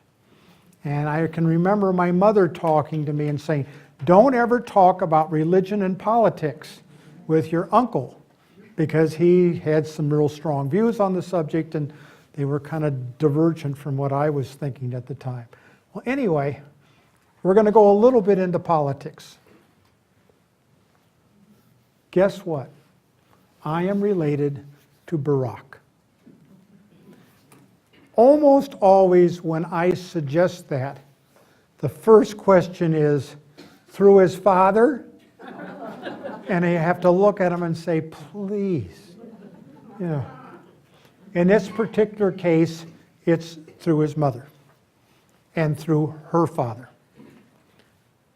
And I can remember my mother talking to me and saying, don't ever talk about religion and politics with your uncle, because he had some real strong views on the subject and they were kind of divergent from what I was thinking at the time. Well, anyway, we're going to go a little bit into politics. Guess what? I am related to Barack. Almost always when I suggest that, the first question is, through his father? And you have to look at him and say, please. In this particular case, it's through his mother and through her father.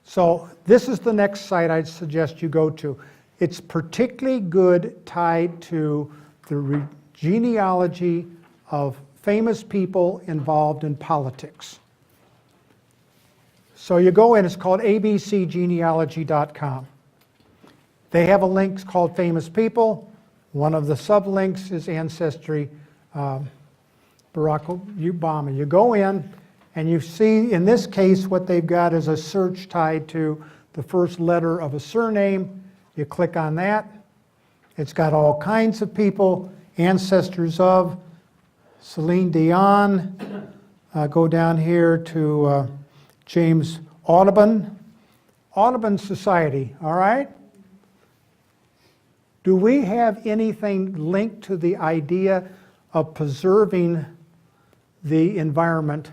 So this is the next site I'd suggest you go to. It's particularly good tied to the genealogy of famous people involved in politics. So you go in, it's called abcgenealogy.com. They have a link called Famous People. One of the sublinks is Ancestry, Barack Obama. You go in and you see, in this case, what they've got is a search tied to the first letter of a surname. You click on that. It's got all kinds of people, ancestors of Celine Dion. Go down here to James Audubon. Audubon Society, all right? Do we have anything linked to the idea of preserving the environment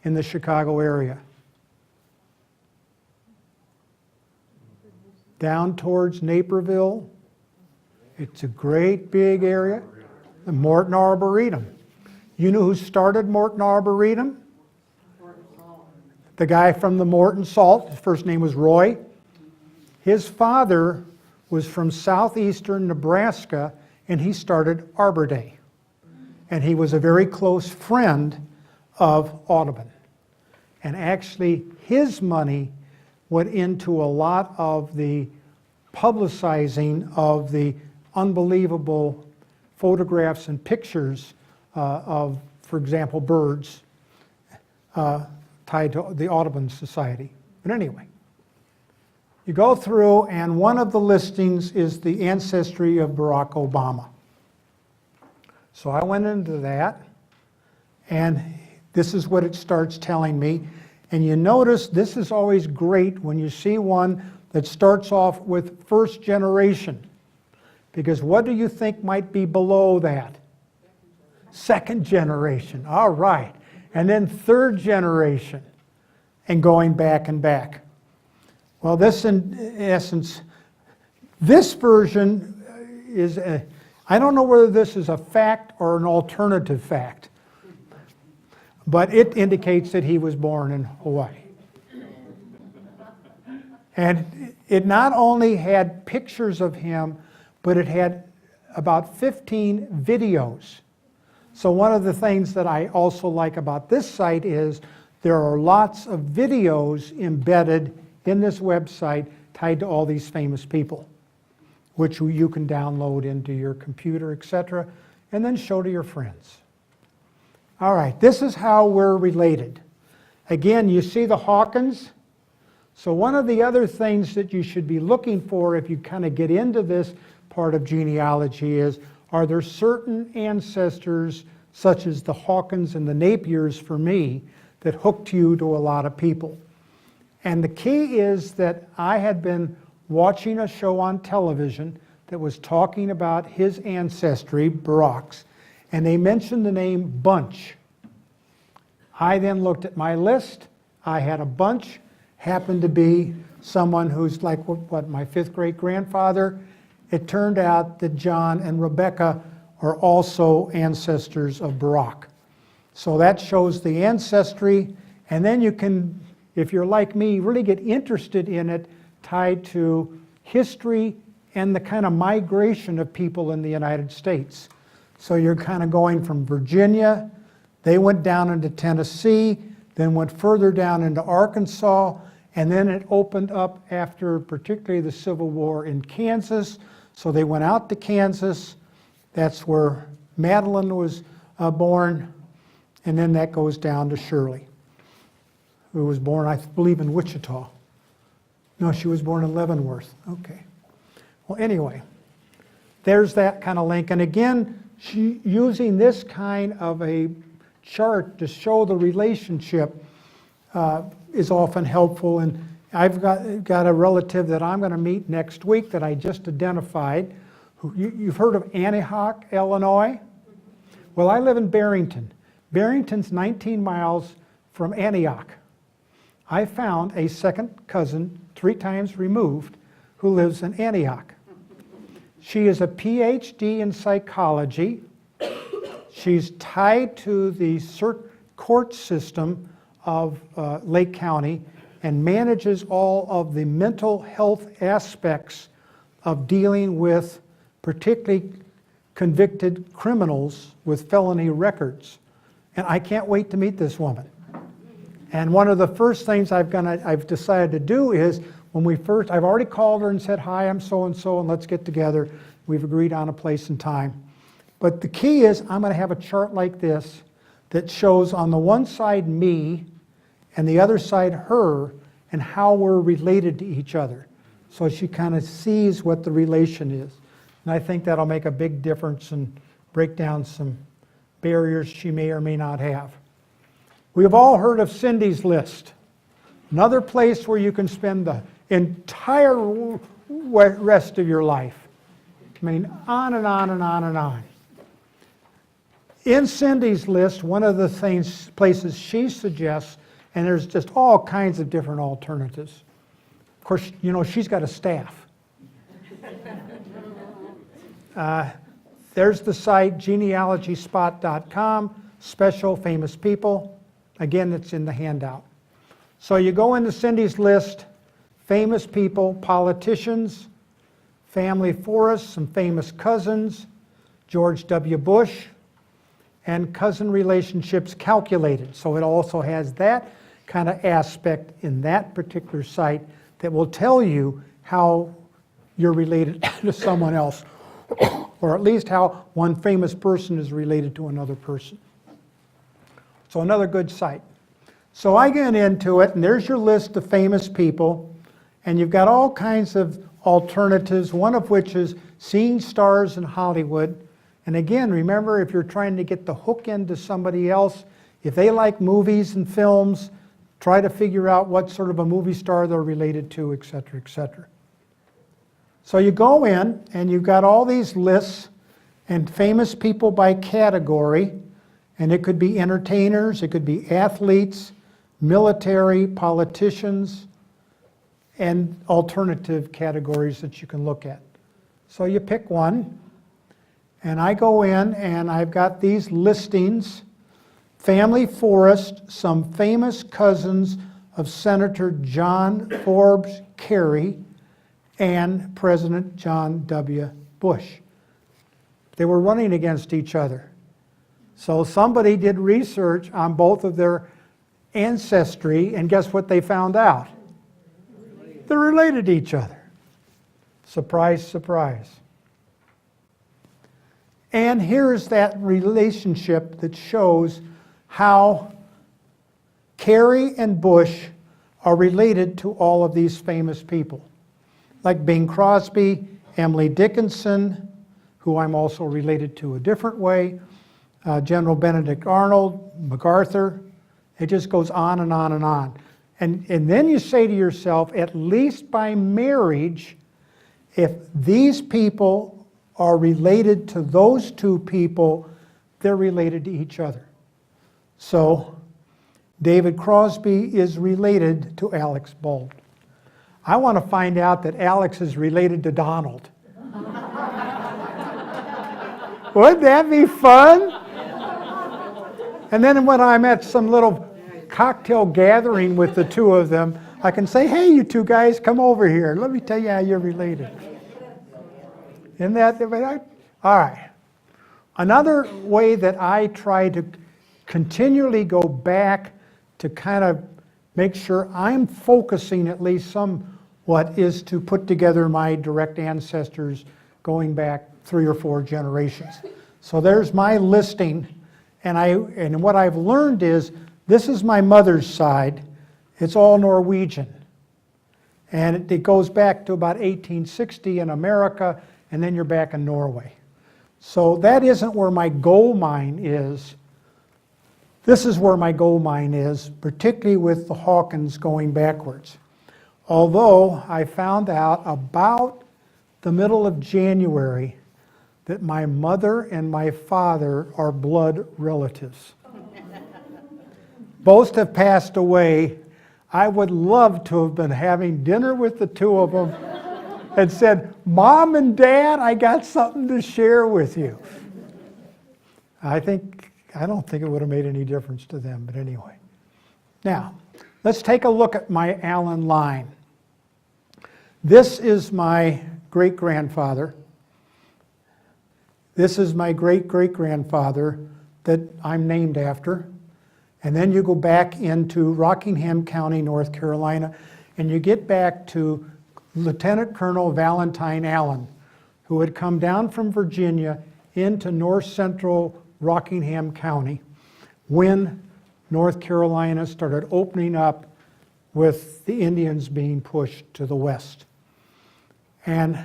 in the Chicago area? Down towards Naperville, it's a great big area. The Morton Arboretum. You know who started Morton Arboretum? The guy from the Morton Salt. His first name was Roy. His father was from southeastern Nebraska, and he started Arbor Day. And he was a very close friend of Audubon. And actually, his money went into a lot of the publicizing of the unbelievable photographs and pictures of, for example, birds tied to the Audubon Society. But anyway, you go through, and one of the listings is the ancestry of Barack Obama. So I went into that, and this is what it starts telling me. And you notice this is always great when you see one that starts off with first generation. Because what do you think might be below that? Second generation. All right. And then third generation. And going back and back. Well, this in essence, this version is I don't know whether this is a fact or an alternative fact, but it indicates that he was born in Hawaii. And it not only had pictures of him, but it had about 15 videos. So one of the things that I also like about this site is there are lots of videos embedded in this website tied to all these famous people, which you can download into your computer, etc., and then show to your friends. All right, this is how we're related. Again, you see the Hawkins. So one of the other things that you should be looking for if you kind of get into this part of genealogy is, are there certain ancestors, such as the Hawkins and the Napiers for me, that hooked you to a lot of people? And the key is that I had been watching a show on television that was talking about his ancestry, Barack's, and they mentioned the name Bunch. I then looked at my list. I had a bunch, happened to be someone who's like what my fifth great grandfather. It turned out that John and Rebecca are also ancestors of Barack. So that shows the ancestry, and then you can, if you're like me, really get interested in it, tied to history and the kind of migration of people in the United States. So you're kind of going from Virginia, they went down into Tennessee, then went further down into Arkansas, and then it opened up after particularly the Civil War in Kansas. So they went out to Kansas, that's where Madeline was born, and then that goes down to Shirley, who was born, I believe, in Wichita. No, she was born in Leavenworth. Okay. Well, anyway, there's that kind of link. And again, using this kind of a chart to show the relationship is often helpful. And I've got a relative that I'm going to meet next week that I just identified. You've heard of Antioch, Illinois? Well, I live in Barrington. Barrington's 19 miles from Antioch. I found a second cousin, 3 times removed, who lives in Antioch. She is a PhD in psychology. She's tied to the court system of Lake County and manages all of the mental health aspects of dealing with particularly convicted criminals with felony records. And I can't wait to meet this woman. And one of the first things I've decided to do is, I've already called her and said, hi, I'm so-and-so, and let's get together. We've agreed on a place and time. But the key is, I'm going to have a chart like this that shows on the one side me, and the other side her, and how we're related to each other. So she kind of sees what the relation is. And I think that'll make a big difference and break down some barriers she may or may not have. We've all heard of Cindy's List, another place where you can spend the entire rest of your life. I mean, on and on and on and on. In Cindy's List, one of the places she suggests, and there's just all kinds of different alternatives. Of course, you know, she's got a staff. There's the site, genealogyspot.com, special famous people. Again, it's in the handout. So you go into Cindy's List, famous people, politicians, family forests, some famous cousins, George W. Bush, and cousin relationships calculated. So it also has that kind of aspect in that particular site that will tell you how you're related to someone else, or at least how one famous person is related to another person. So another good site. So I get into it, and there's your list of famous people, and you've got all kinds of alternatives, one of which is seeing stars in Hollywood. And again, remember, if you're trying to get the hook into somebody else, if they like movies and films, try to figure out what sort of a movie star they're related to, et cetera, et cetera. So you go in and you've got all these lists and famous people by category, and it could be entertainers, it could be athletes, military, politicians, and alternative categories that you can look at. So you pick one, and I go in and I've got these listings. Family Forest, some famous cousins of Senator John Forbes Kerry and President John W. Bush. They were running against each other. So somebody did research on both of their ancestry, and guess what they found out? They're related to each other. Surprise, surprise. And here's that relationship that shows how Kerry and Bush are related to all of these famous people. Like Bing Crosby, Emily Dickinson, who I'm also related to a different way, General Benedict Arnold, MacArthur. It just goes on and on and on. And then you say to yourself, at least by marriage, if these people are related to those two people, they're related to each other. So David Crosby is related to Alex Bald. I want to find out that Alex is related to Donald. Wouldn't that be fun? And then when I'm at some little cocktail gathering with the two of them, I can say, hey, you two guys, come over here. Let me tell you how you're related. Isn't that the way? All right. Another way that I try to continually go back to kind of make sure I'm focusing at least somewhat is to put together my direct ancestors going back 3 or 4 generations. So there's my listing, and what I've learned is this is my mother's side. It's all Norwegian. And it goes back to about 1860 in America, and then you're back in Norway. So that isn't where my gold mine is. This is where my gold mine is, particularly with the Hawkins going backwards. Although I found out about the middle of January that my mother and my father are blood relatives. Both have passed away. I would love to have been having dinner with the two of them and said, Mom and Dad, I got something to share with you. I don't think it would have made any difference to them, but anyway. Now, let's take a look at my Allen line. This is my great-grandfather. This is my great-great-grandfather that I'm named after. And then you go back into Rockingham County, North Carolina, and you get back to Lieutenant Colonel Valentine Allen, who had come down from Virginia into north central Rockingham County when North Carolina started opening up with the Indians being pushed to the west. And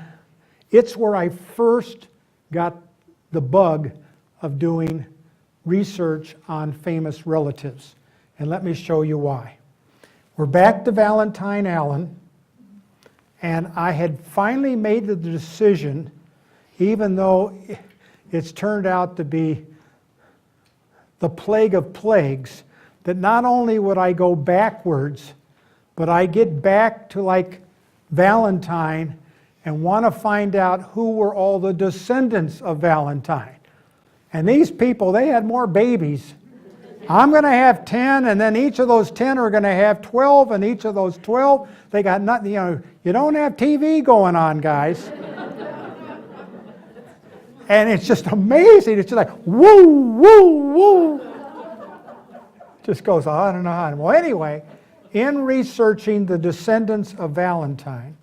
it's where I first got the bug of doing research on famous relatives. And let me show you why. We're back to Valentine Allen, and I had finally made the decision, even though it's turned out to be the plague of plagues, that not only would I go backwards, but I get back to like Valentine and want to find out who were all the descendants of Valentine. And these people, they had more babies. I'm going to have 10, and then each of those 10 are going to have 12, and each of those 12, they got nothing. You don't have TV going on, guys. And it's just amazing. It's just like, woo, woo, woo. Just goes on and on. Well, anyway, in researching the descendants of Valentine,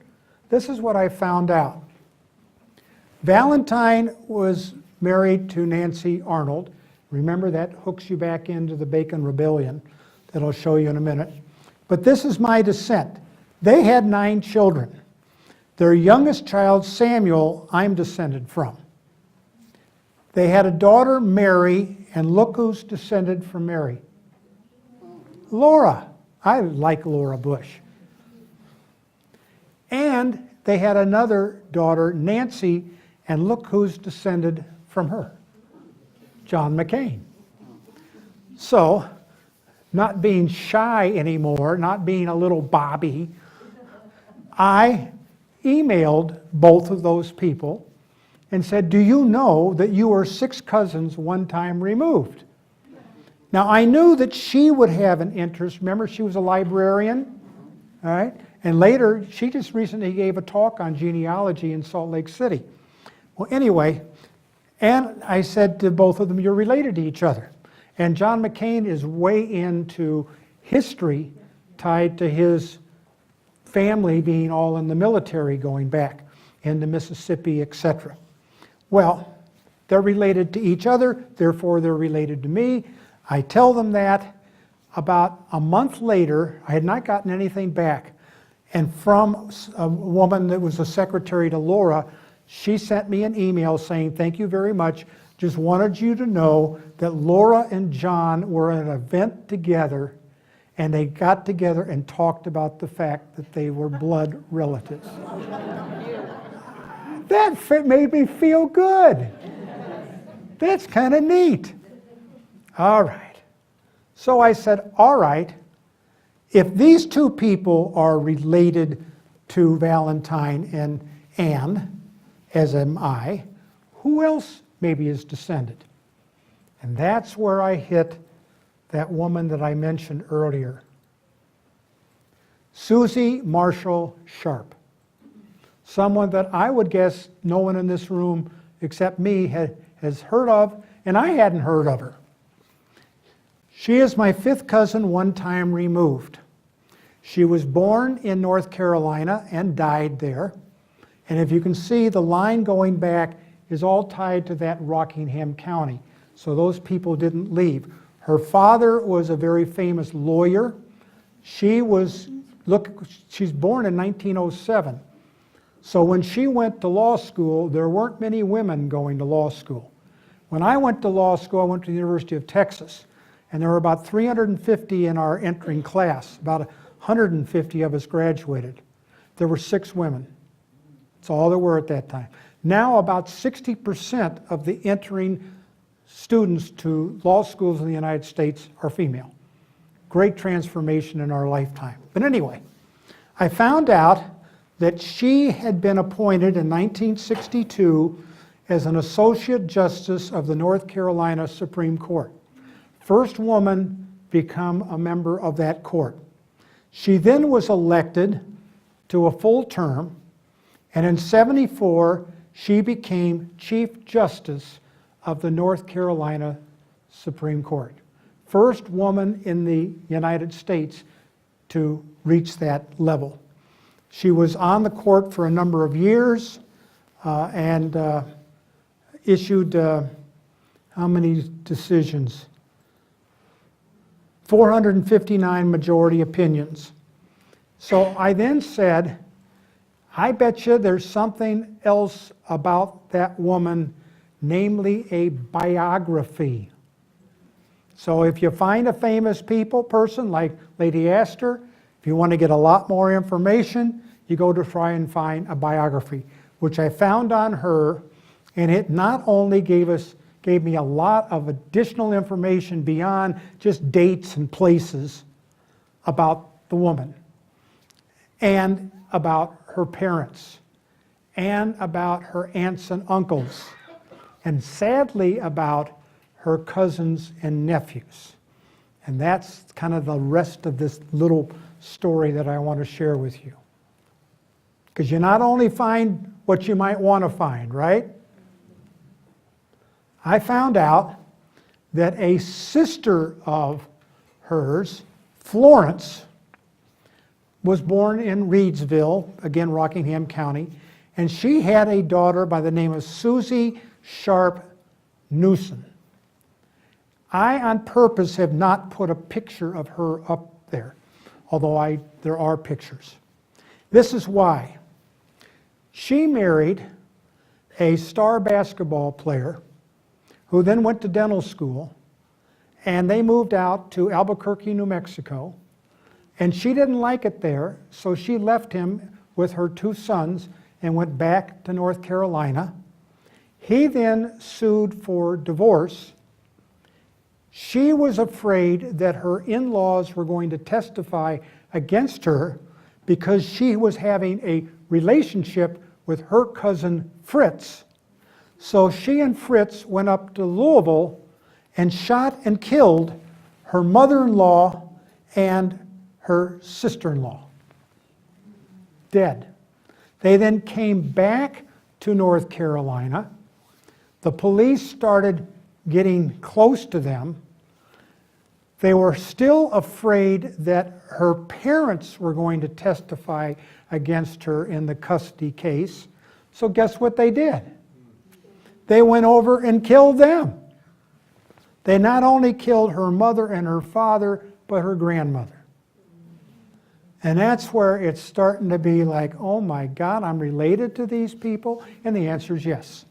this is what I found out. Valentine was married to Nancy Arnold. Remember, that hooks you back into the Bacon Rebellion that I'll show you in a minute. But this is my descent. They had 9 children. Their youngest child, Samuel, I'm descended from. They had a daughter, Mary, and look who's descended from Mary. Laura. I like Laura Bush. And they had another daughter, Nancy, and look who's descended from her, John McCain. So, not being shy anymore, not being a little Bobby, I emailed both of those people and said, do you know that you are 6 cousins one time removed? Now, I knew that she would have an interest. Remember, she was a librarian, all right? And later, she just recently gave a talk on genealogy in Salt Lake City. Well, anyway, and I said to both of them, you're related to each other. And John McCain is way into history tied to his family being all in the military going back into Mississippi, etc. Well, they're related to each other, therefore they're related to me. I tell them that. About a month later, I had not gotten anything back. And from a woman that was a secretary to Laura, she sent me an email saying, thank you very much. Just wanted you to know that Laura and John were at an event together, and they got together and talked about the fact that they were blood relatives. That made me feel good. That's kind of neat. All right. So I said, all right, if these 2 people are related to Valentine and Anne, as am I, who else maybe is descended? And that's where I hit that woman that I mentioned earlier, Susie Marshall Sharp. Someone that I would guess no one in this room except me has heard of, and I hadn't heard of her. She is my 5th cousin one time removed. She was born in North Carolina and died there. And if you can see, the line going back is all tied to that Rockingham County. So those people didn't leave. Her father was a very famous lawyer. She's born in 1907. So when she went to law school, there weren't many women going to law school. When I went to law school, I went to the University of Texas, and there were about 350 in our entering class. About 150 of us graduated. There were 6 women. That's all there were at that time. Now about 60% of the entering students to law schools in the United States are female. Great transformation in our lifetime. But anyway, I found out that she had been appointed in 1962 as an Associate Justice of the North Carolina Supreme Court. First woman become a member of that court. She then was elected to a full term, and in '74 she became Chief Justice of the North Carolina Supreme Court. First woman in the United States to reach that level. She was on the court for a number of years and issued how many decisions? 459 majority opinions. So I then said, I bet you there's something else about that woman, namely a biography. So if you find a famous person like Lady Astor, if you want to get a lot more information, you go to try and find a biography, which I found on her, and it not only gave me a lot of additional information beyond just dates and places about the woman, and about her parents, and about her aunts and uncles, and sadly about her cousins and nephews. And that's kind of the rest of this little story that I want to share with you. Because you not only find what you might want to find, right? I found out that a sister of hers, Florence, was born in Reedsville, again Rockingham County, and she had a daughter by the name of Susie Sharp Newson. I, on purpose, have not put a picture of her up there, although there are pictures. This is why. She married a star basketball player who then went to dental school, and they moved out to Albuquerque, New Mexico, And she didn't like it there, so she left him with her 2 sons and went back to North Carolina. He then sued for divorce. She was afraid that her in-laws were going to testify against her because she was having a relationship with her cousin Fritz. So she and Fritz went up to Louisville and shot and killed her mother-in-law and her sister-in-law. Dead. They then came back to North Carolina. The police started getting close to them. They were still afraid that her parents were going to testify against her in the custody case. So guess what they did? They went over and killed them. They not only killed her mother and her father, but her grandmother. And that's where it's starting to be like, oh my God, I'm related to these people? And the answer is yes.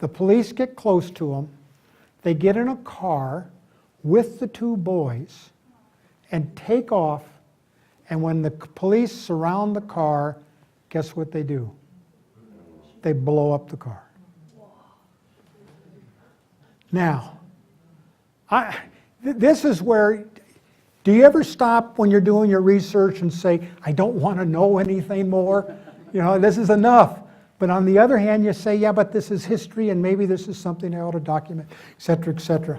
The police get close to them. They get in a car with the 2 boys and take off. And when the police surround the car, guess what they do? They blow up the car. Now, this is where, do you ever stop when you're doing your research and say, I don't want to know anything more? You know, this is enough. But on the other hand, you say, yeah, but this is history and maybe this is something I ought to document, et cetera, et cetera.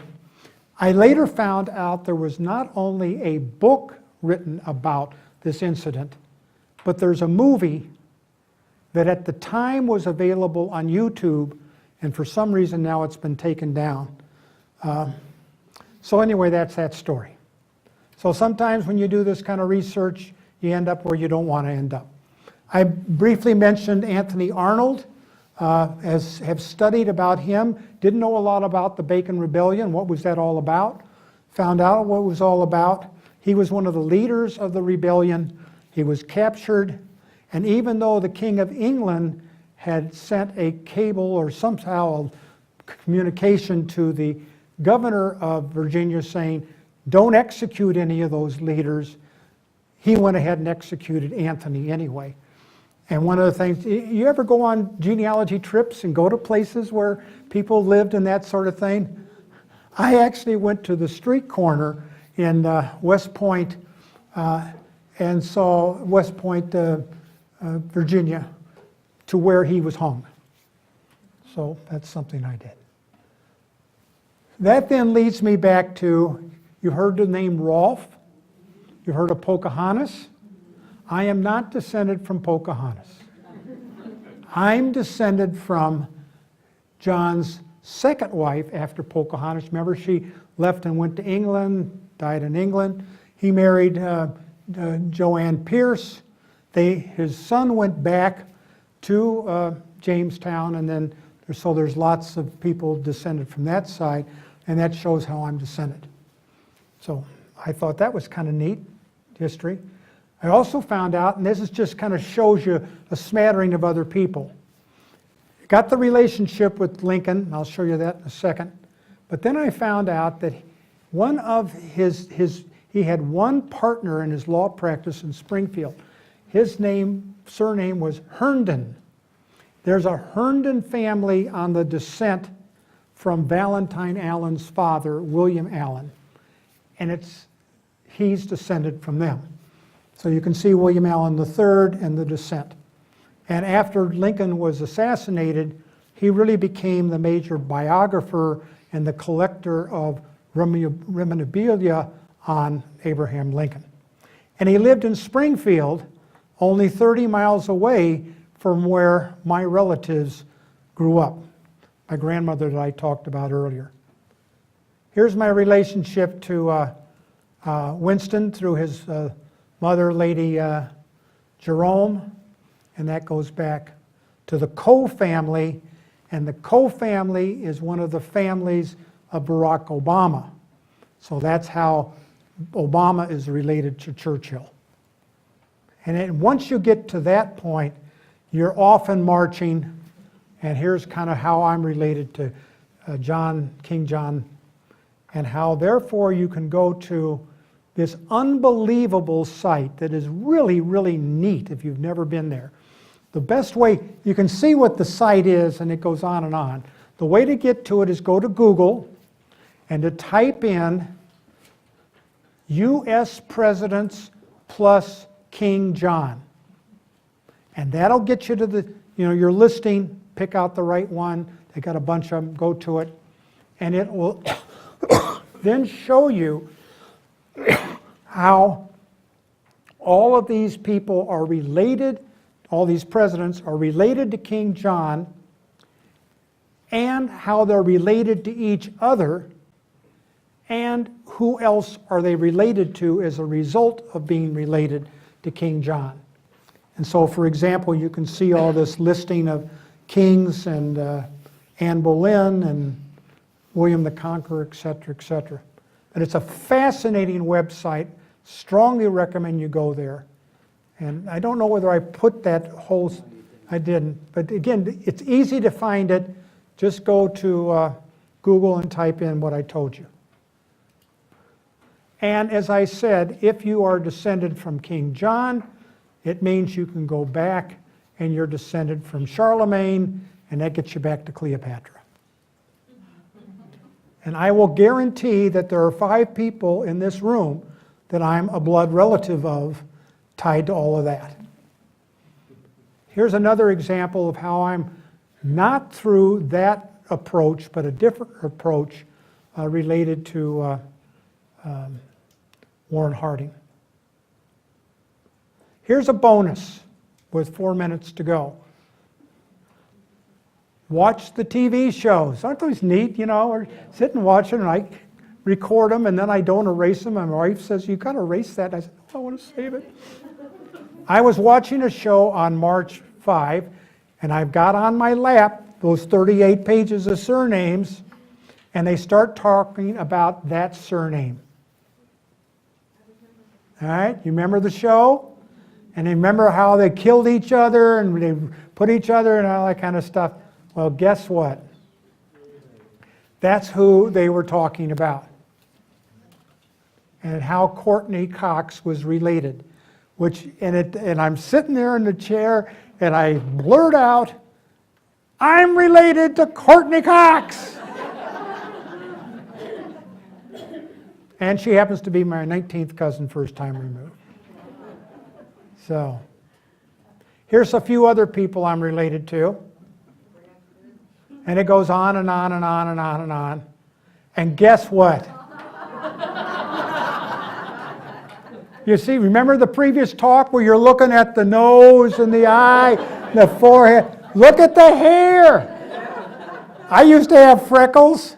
I later found out there was not only a book written about this incident, but there's a movie that at the time was available on YouTube, and for some reason now it's been taken down. So anyway, that's that story. So sometimes when you do this kind of research, you end up where you don't want to end up. I briefly mentioned Anthony Arnold, have studied about him, didn't know a lot about the Bacon Rebellion, what was that all about, found out what it was all about. He was one of the leaders of the rebellion. He was captured, and even though the King of England had sent a cable or somehow a communication to the governor of Virginia saying, don't execute any of those leaders, he went ahead and executed Anthony anyway. And one of the things, you ever go on genealogy trips and go to places where people lived and that sort of thing? I actually went to the street corner in West Point and saw West Point, Virginia, to where he was hung. So that's something I did. That then leads me back to, you heard the name Rolfe? You heard of Pocahontas? I am not descended from Pocahontas. I'm descended from John's second wife after Pocahontas. Remember, she left and went to England, died in England. He married Joanne Pierce. His son went back to Jamestown, and then so there's lots of people descended from that side, and that shows how I'm descended. So I thought that was kind of neat, history. I also found out, and this is just kind of shows you a smattering of other people. Got the relationship with Lincoln, and I'll show you that in a second. But then I found out that one of he had one partner in his law practice in Springfield. His surname was Herndon. There's a Herndon family on the descent from Valentine Allen's father, William Allen. And he's descended from them. So you can see William Allen III and the descent. And after Lincoln was assassinated, he really became the major biographer and the collector of memorabilia on Abraham Lincoln. And he lived in Springfield, only 30 miles away from where my relatives grew up, my grandmother that I talked about earlier. Here's my relationship to Winston through his mother, Lady Jerome, and that goes back to the Coe family, and the Coe family is one of the families of Barack Obama. So that's how Obama is related to Churchill. And then once you get to that point, you're off and marching, and here's kind of how I'm related to King John, and how therefore you can go to this unbelievable site that is really, really neat if you've never been there. The best way, you can see what the site is, and it goes on and on. The way to get to it is go to Google and to type in U.S. Presidents plus King John. And that'll get you to the, your listing, pick out the right one. They got a bunch of them, go to it. And it will then show you how all of these people are related, all these presidents are related to King John, and how they're related to each other, and who else are they related to as a result of being related to King John. And so, for example, you can see all this listing of kings and Anne Boleyn and William the Conqueror, etc., etc. And it's a fascinating website. Strongly recommend you go there. And I don't know whether I put that whole, I didn't. But again, it's easy to find it. Just go to Google and type in what I told you. And as I said, if you are descended from King John, it means you can go back and you're descended from Charlemagne, and that gets you back to Cleopatra. And I will guarantee that there are 5 people in this room that I'm a blood relative of tied to all of that. Here's another example of how I'm not through that approach, but a different approach related to Warren Harding. Here's a bonus with 4 minutes to go. Watch the TV shows. Aren't those neat, or sit and watch them, and I record them, and then I don't erase them. And my wife says, "You got to erase that." I said, "Oh, I want to save it." I was watching a show on March 5, and I've got on my lap those 38 pages of surnames, and they start talking about that surname. All right, you remember the show? And you remember how they killed each other, and they put each other and all that kind of stuff. Well, guess what? That's who they were talking about. And how Courtney Cox was related. And I'm sitting there in the chair, and I blurt out, "I'm related to Courtney Cox!" And she happens to be my 19th cousin, first time removed. So, here's a few other people I'm related to. And it goes on and on and on and on and on. And guess what? You see, remember the previous talk where you're looking at the nose and the eye, the forehead? Look at the hair. I used to have freckles,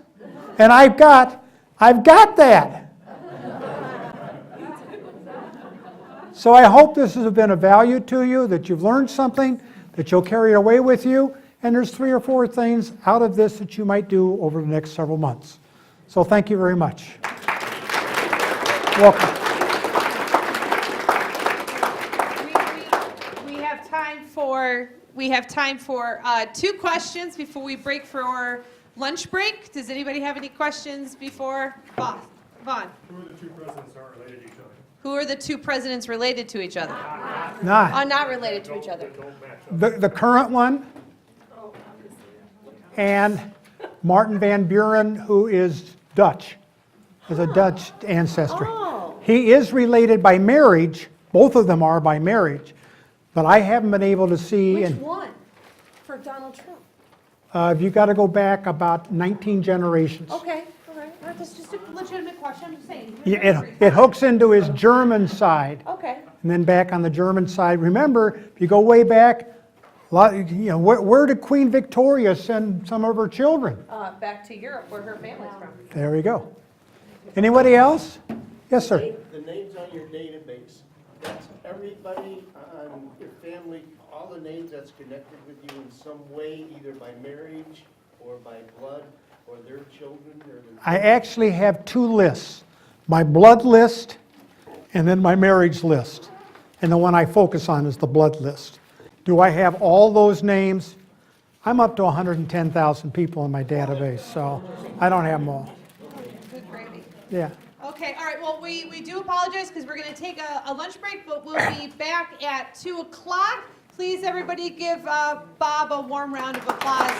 and I've got that. So I hope this has been of value to you, that you've learned something, that you'll carry it away with you. And there's 3 or 4 things out of this that you might do over the next several months. So thank you very much. Welcome. We have time for 2 questions before we break for our lunch break. Does anybody have any questions before Vaughn? Who are the 2 presidents not related to each other? Who are the 2 presidents related to each other? Not. Not related to each other. The current one, and Martin van Buren, who is Dutch, has a Dutch ancestry. Oh. He is related by marriage. Both of them are by marriage. But I haven't been able to see. Which one? For Donald Trump? You've got to go back about 19 generations. Okay, all right. That's just a legitimate question. I'm just saying. Yeah, it hooks into his German side. Okay. And then back on the German side. Remember, if you go way back, where did Queen Victoria send some of her children? Back to Europe, where her family's from. There we go. Anybody else? Yes, sir. The names on your database, that's everybody on your family, all the names that's connected with you in some way, either by marriage or by blood or their children or their... I actually have 2 lists. My blood list and then my marriage list. And the one I focus on is the blood list. Do I have all those names? I'm up to 110,000 people in my database, so I don't have them all. Good, great. Randy. Yeah. Okay, all right, well, we do apologize because we're going to take a lunch break, but we'll be back at 2 o'clock. Please, everybody, give Bob a warm round of applause.